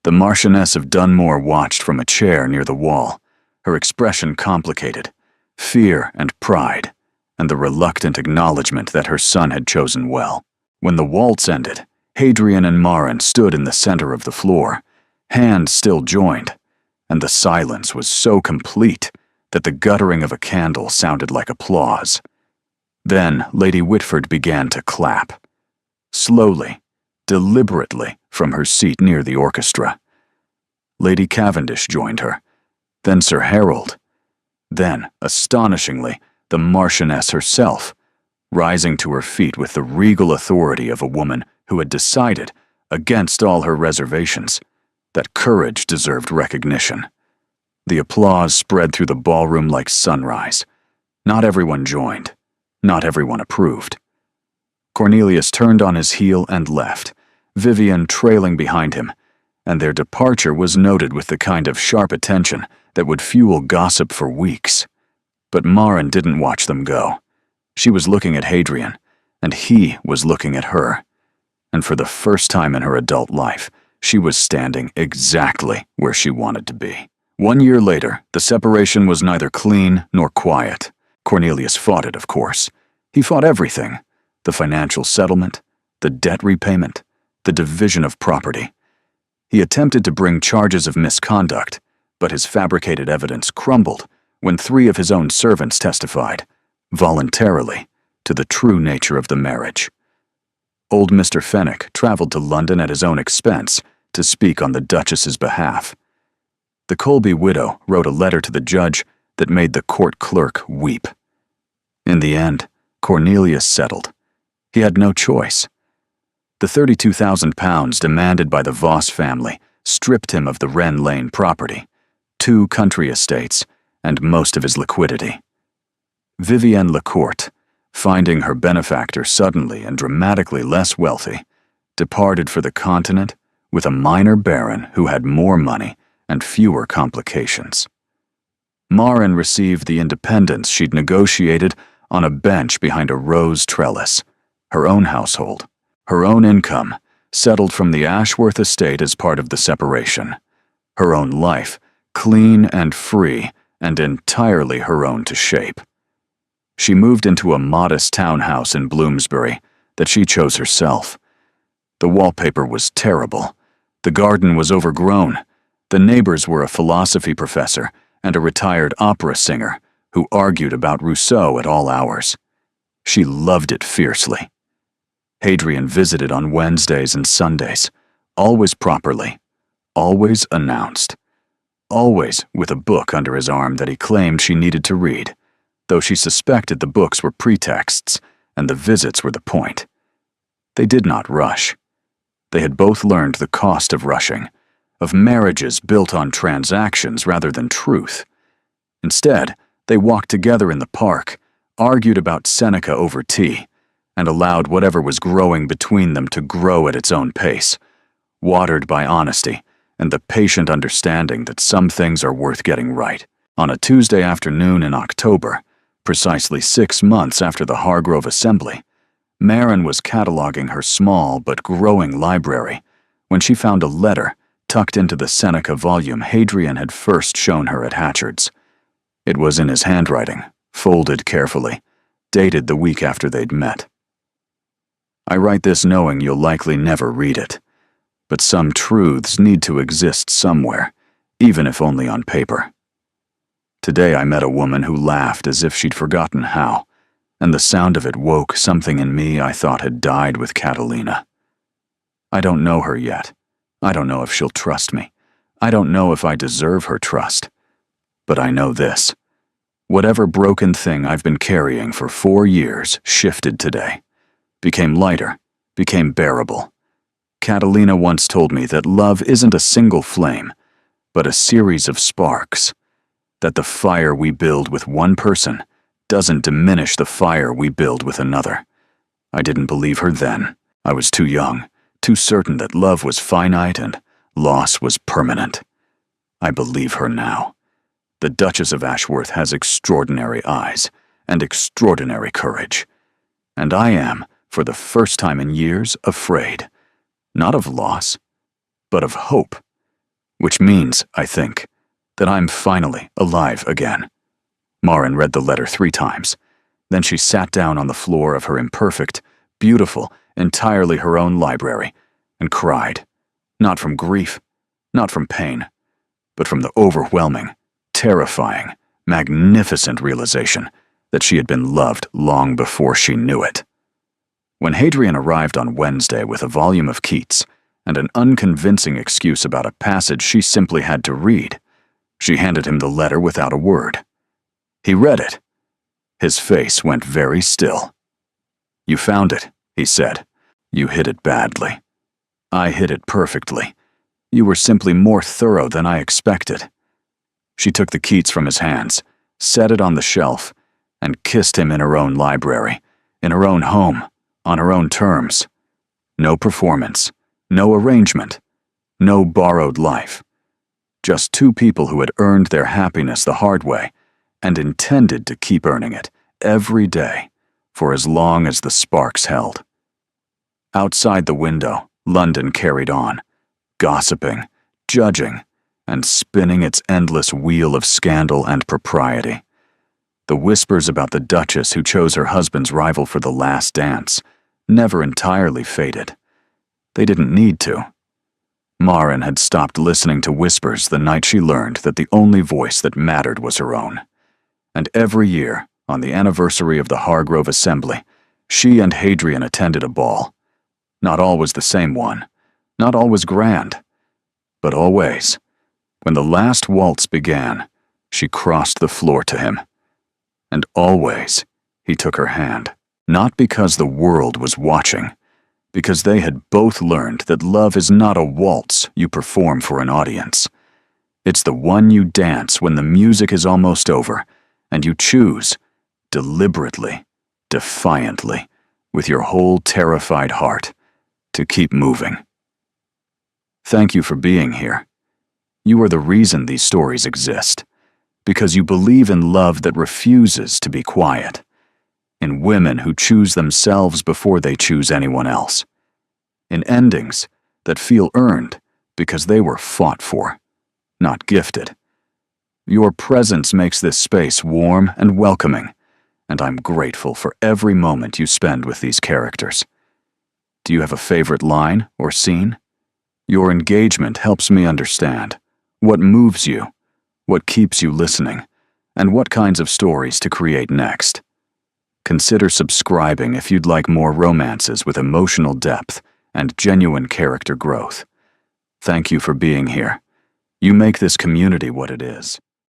The Marchioness of Dunmore watched from a chair near the wall, her expression complicated, fear and pride, and the reluctant acknowledgement that her son had chosen well. When the waltz ended, Hadrian and Maren stood in the center of the floor, hands still joined, and the silence was so complete that the guttering of a candle sounded like applause. Then Lady Whitford began to clap. Slowly, deliberately, from her seat near the orchestra. Lady Cavendish joined her, then Sir Harold, then, astonishingly, the Marchioness herself, rising to her feet with the regal authority of a woman who had decided, against all her reservations, that courage deserved recognition. The applause spread through the ballroom like sunrise. Not everyone joined. Not everyone approved. Cornelius turned on his heel and left, Vivian trailing behind him, and their departure was noted with the kind of sharp attention that would fuel gossip for weeks. But Maren didn't watch them go. She was looking at Hadrian, and he was looking at her. And for the first time in her adult life, she was standing exactly where she wanted to be. 1 year later, the separation was neither clean nor quiet. Cornelius fought it, of course. He fought everything: the financial settlement, the debt repayment, the division of property. He attempted to bring charges of misconduct, but his fabricated evidence crumbled when 3 of his own servants testified, voluntarily, to the true nature of the marriage. Old Mr. Fenwick traveled to London at his own expense to speak on the Duchess's behalf. The Colby widow wrote a letter to the judge that made the court clerk weep. In the end, Cornelius settled. He had no choice. The £32,000 demanded by the Voss family stripped him of the Wren Lane property, 2 country estates, and most of his liquidity. Vivienne Lecourt, finding her benefactor suddenly and dramatically less wealthy, departed for the continent with a minor baron who had more money and fewer complications. Maren received the independence she'd negotiated on a bench behind a rose trellis, her own household, her own income, settled from the Ashworth estate as part of the separation, her own life, clean and free and entirely her own to shape. She moved into a modest townhouse in Bloomsbury that she chose herself. The wallpaper was terrible. The garden was overgrown. The neighbors were a philosophy professor and a retired opera singer who argued about Rousseau at all hours. She loved it fiercely. Hadrian visited on Wednesdays and Sundays, always properly, always announced, always with a book under his arm that he claimed she needed to read, though she suspected the books were pretexts and the visits were the point. They did not rush. They had both learned the cost of rushing, of marriages built on transactions rather than truth. Instead, they walked together in the park, argued about Seneca over tea, and allowed whatever was growing between them to grow at its own pace, watered by honesty and the patient understanding that some things are worth getting right. On a Tuesday afternoon in October, Precisely 6 months after the Hargrove Assembly, Marin was cataloging her small but growing library when she found a letter tucked into the Seneca volume Hadrian had first shown her at Hatchard's. It was in his handwriting, folded carefully, dated the week after they'd met. I write this knowing you'll likely never read it, but some truths need to exist somewhere, even if only on paper. Today I met a woman who laughed as if she'd forgotten how, and the sound of it woke something in me I thought had died with Catalina. I don't know her yet. I don't know if she'll trust me. I don't know if I deserve her trust. But I know this. Whatever broken thing I've been carrying for 4 years shifted today, became lighter, became bearable. Catalina once told me that love isn't a single flame, but a series of sparks, that the fire we build with one person doesn't diminish the fire we build with another. I didn't believe her then. I was too young, too certain that love was finite and loss was permanent. I believe her now. The Duchess of Ashworth has extraordinary eyes and extraordinary courage. And I am, for the first time in years, afraid. Not of loss, but of hope. Which means, I think, that I'm finally alive again. Marin read the letter 3 times. Then she sat down on the floor of her imperfect, beautiful, entirely her own library, and cried. Not from grief, not from pain, but from the overwhelming, terrifying, magnificent realization that she had been loved long before she knew it. When Hadrian arrived on Wednesday with a volume of Keats and an unconvincing excuse about a passage she simply had to read, she handed him the letter without a word. He read it. His face went very still. "You found it," he said. "You hid it badly. I hid it perfectly. You were simply more thorough than I expected." She took the Keats from his hands, set it on the shelf, and kissed him in her own library, in her own home, on her own terms. No performance, no arrangement, no borrowed life. Just 2 people who had earned their happiness the hard way and intended to keep earning it every day for as long as the sparks held. Outside the window, London carried on, gossiping, judging, and spinning its endless wheel of scandal and propriety. The whispers about the Duchess who chose her husband's rival for the last dance never entirely faded. They didn't need to. Marin had stopped listening to whispers the night she learned that the only voice that mattered was her own. And every year, on the anniversary of the Hargrove Assembly, she and Hadrian attended a ball. Not always the same one, not always grand, but always, when the last waltz began, she crossed the floor to him. And always, he took her hand, not because the world was watching, because they had both learned that love is not a waltz you perform for an audience. It's the one you dance when the music is almost over, and you choose, deliberately, defiantly, with your whole terrified heart, to keep moving. Thank you for being here. You are the reason these stories exist, because you believe in love that refuses to be quiet, in women who choose themselves before they choose anyone else, in endings that feel earned because they were fought for, not gifted. Your presence makes this space warm and welcoming, and I'm grateful for every moment you spend with these characters. Do you have a favorite line or scene? Your engagement helps me understand what moves you, what keeps you listening, and what kinds of stories to create next. Consider subscribing if you'd like more romances with emotional depth and genuine character growth. Thank you for being here. You make this community what it is.